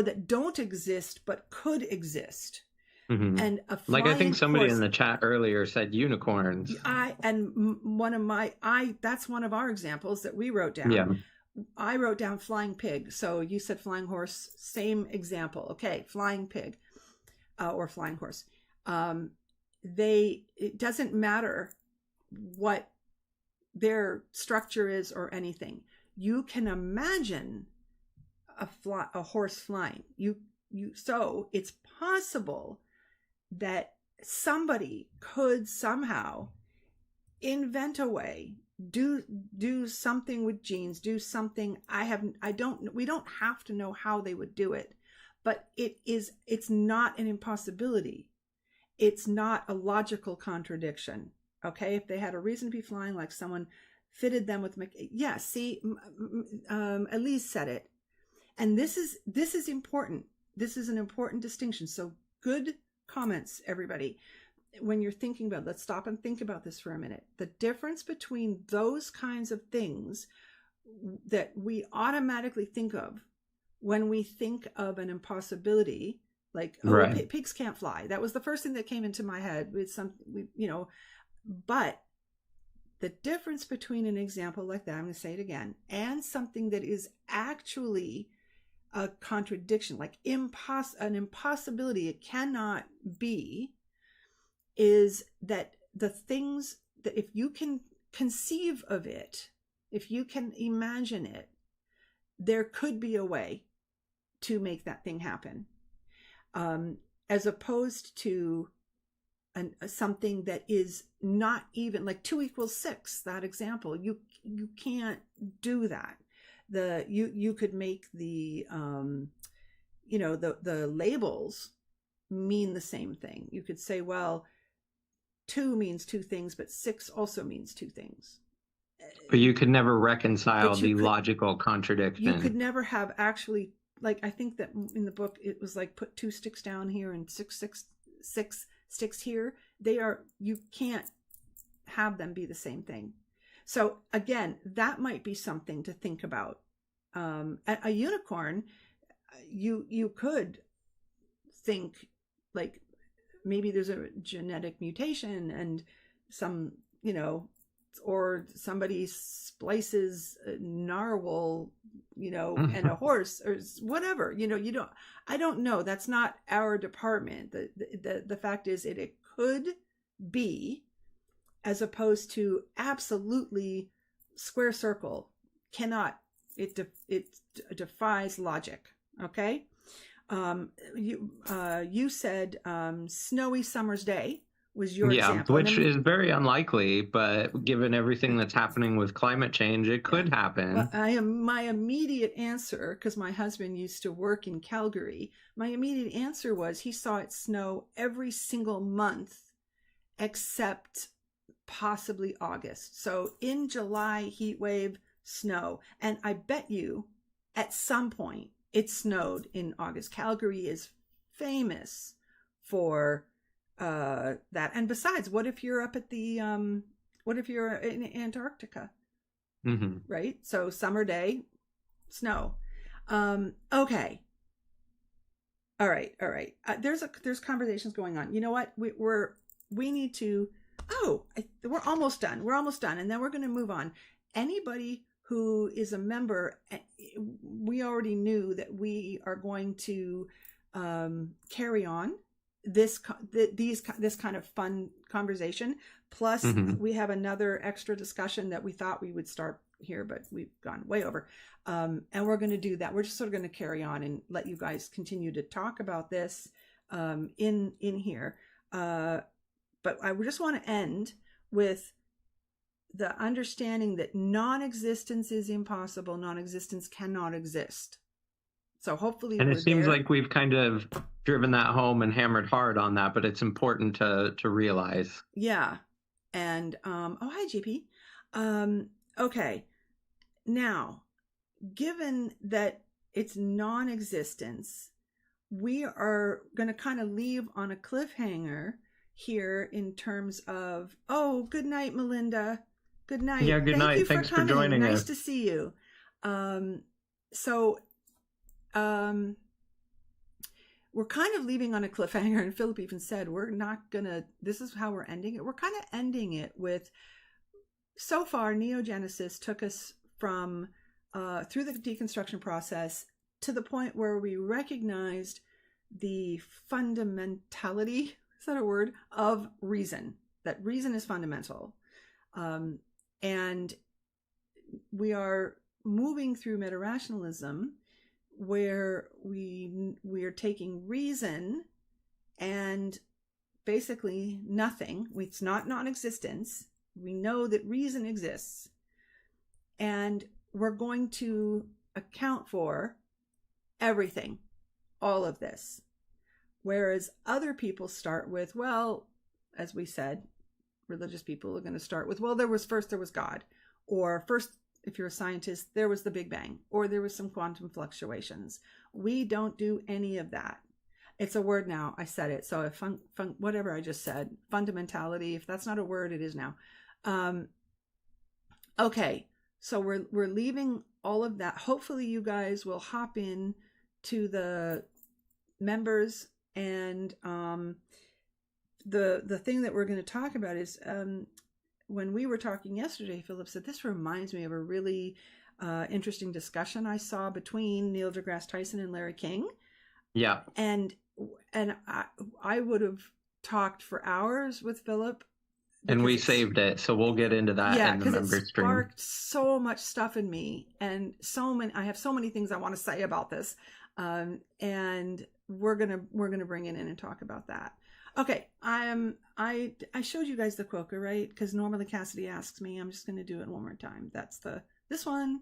that don't exist but could exist. And like I think somebody in the chat earlier said unicorns. That's one of our examples that we wrote down. Yeah. I wrote down flying pig. So you said flying horse, same example. Okay, flying pig or flying horse. It doesn't matter what their structure is or anything. You can imagine a horse flying. So it's possible that somebody could somehow invent a way, do something with genes, do something. We don't have to know how they would do it, but it's not an impossibility. It's not a logical contradiction. Okay, if they had a reason to be flying, like someone fitted them with, see, Elise said it, and this is important. This is an important distinction. So good comments, everybody. When you're thinking about, let's stop and think about this for a minute. The difference between those kinds of things that we automatically think of when we think of an impossibility, like pigs can't fly. That was the first thing that came into my head. With but the difference between an example like that, I'm going to say it again, and something that is actually a contradiction, like an impossibility, it cannot be, is that the things that if you can conceive of it, if you can imagine it, there could be a way to make that thing happen, as opposed to something that is not even, like 2 = 6, that example. You can't do that. You could make the the labels mean the same thing. You could say, well, 2 means 2 things, but 6 also means 2 things. But you could never reconcile the could, logical contradiction. You could never have actually, like, I think that in the book it was like put 2 sticks down here and six sticks here. You can't have them be the same thing. So again, that might be something to think about. A unicorn, you could think like maybe there's a genetic mutation and some, or somebody splices a narwhal, and a horse or whatever, I don't know. That's not our department. The fact is it could be, as opposed to absolutely square circle. Cannot. It defies logic. Okay. You said snowy summer's day was your example. Which is very unlikely, but given everything that's happening with climate change, it could happen. Well, my immediate answer, because my husband used to work in Calgary, my immediate answer was he saw it snow every single month except possibly August. So in July, heat wave, snow. And I bet you at some point it snowed in August. Calgary is famous for that. And besides, what if you're up at what if you're in Antarctica? Mm-hmm. Right? So summer day, snow. Okay. All right. There's conversations going on. You know what? We need to, we're almost done. And then we're going to move on. Anybody who is a member, we already knew that we are going to carry on this kind of fun conversation. Plus, we have another extra discussion that we thought we would start here, but we've gone way over. And we're going to do that. We're just sort of going to carry on and let you guys continue to talk about this in here. But I just want to end with the understanding that non-existence is impossible. Non-existence cannot exist. So hopefully, and it seems like we've kind of driven that home and hammered hard on that, but it's important to realize. Yeah. And hi JP. Okay. Now, given that it's non-existence, we are going to kind of leave on a cliffhanger here in terms of, good night, Melinda. Good night. Yeah, good night. Thanks for joining us. Nice to see you. We're kind of leaving on a cliffhanger, and Philip even said this is how we're ending it. We're kind of ending it with, so far, Neogenesis took us from through the deconstruction process to the point where we recognized the fundamentality, is that a word, of reason, that reason is fundamental. And we are moving through METARATIONALISm, where we are taking reason and basically nothing. It's not non-existence. We know that reason exists, and we're going to account for everything, all of this. Whereas other people start with, well, as we said, religious people are going to start with, well, there was God, or first, if you're a scientist, there was the Big Bang, or there was some quantum fluctuations. We don't do any of that. It's a word now. I said it. So if whatever I just said, fundamentality, if that's not a word, it is now. Okay. So we're leaving all of that. Hopefully you guys will hop in to the members, and the thing that we're going to talk about is, when we were talking yesterday, Philip said, this reminds me of a really interesting discussion I saw between Neil deGrasse Tyson and Larry King. Yeah. And I would have talked for hours with Philip. And we saved it, so we'll get into that in the member stream. Yeah, because it sparked so much stuff in me, and I have so many things I want to say about this, and we're gonna bring it in and talk about that. Okay, I showed you guys the quokka, right? Because normally Cassidy asks me. I'm just going to do it one more time. That's this one.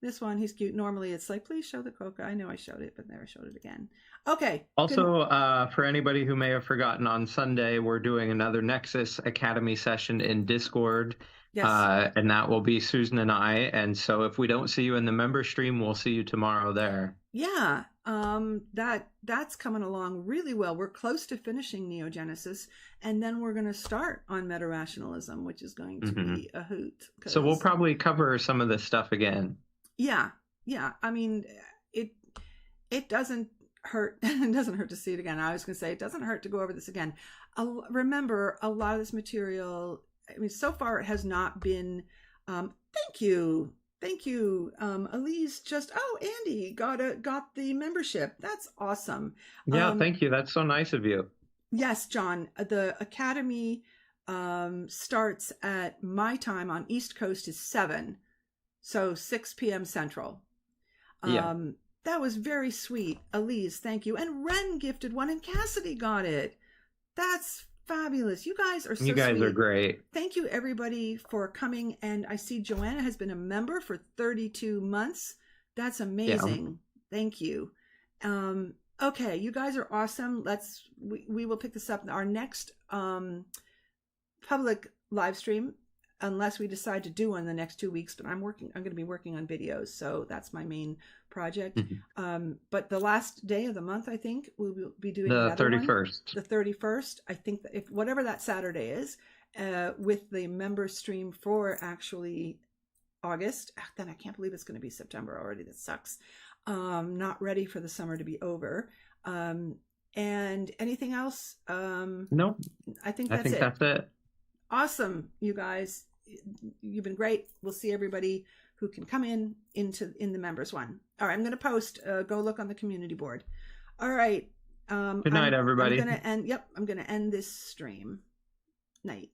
This one, he's cute. Normally it's like, please show the coca. I know I showed it, but never showed it again. Okay. Also, for anybody who may have forgotten, on Sunday, we're doing another Nexus Academy session in Discord. Yes. And that will be Susan and I. And so if we don't see you in the member stream, we'll see you tomorrow there. Yeah. That's coming along really well. We're close to finishing Neogenesis, and then we're going to start on METARATIONALISM, which is going to be a hoot. So we'll probably cover some of this stuff again. Yeah. I mean, it doesn't hurt. It doesn't hurt to see it again. I was going to say, it doesn't hurt to go over this again. Remember, a lot of this material, I mean, so far it has not been, thank you. Elise Andy got the membership. That's awesome. Yeah, thank you. That's so nice of you. Yes, John. The Academy starts at my time on East Coast is 7. So 6 p.m. Central. That was very sweet. Elise, thank you. And Ren gifted one and Cassidy got it. That's fabulous. You guys are so You guys sweet. are great. Thank you, everybody, for coming. And I see Joanna has been a member for 32 months. That's amazing. Yeah. Thank you. Okay, you guys are awesome. We will pick this up in our next public live stream, unless we decide to do one in the next 2 weeks. But I'm going to be working on videos, so that's my main project. But the last day of the month, I think we'll be doing the 31st. The 31st. I think that if whatever that Saturday is, with the member stream for actually August. Then I can't believe it's going to be September already. That sucks. Not ready for the summer to be over. And anything else? Nope. I think that's it. That's it. Awesome, you guys. You've been great. We'll see everybody who can come in the members one. All right, I'm going to post. Go look on the community board. All right. Good night, everybody. I'm going to end this stream. Night.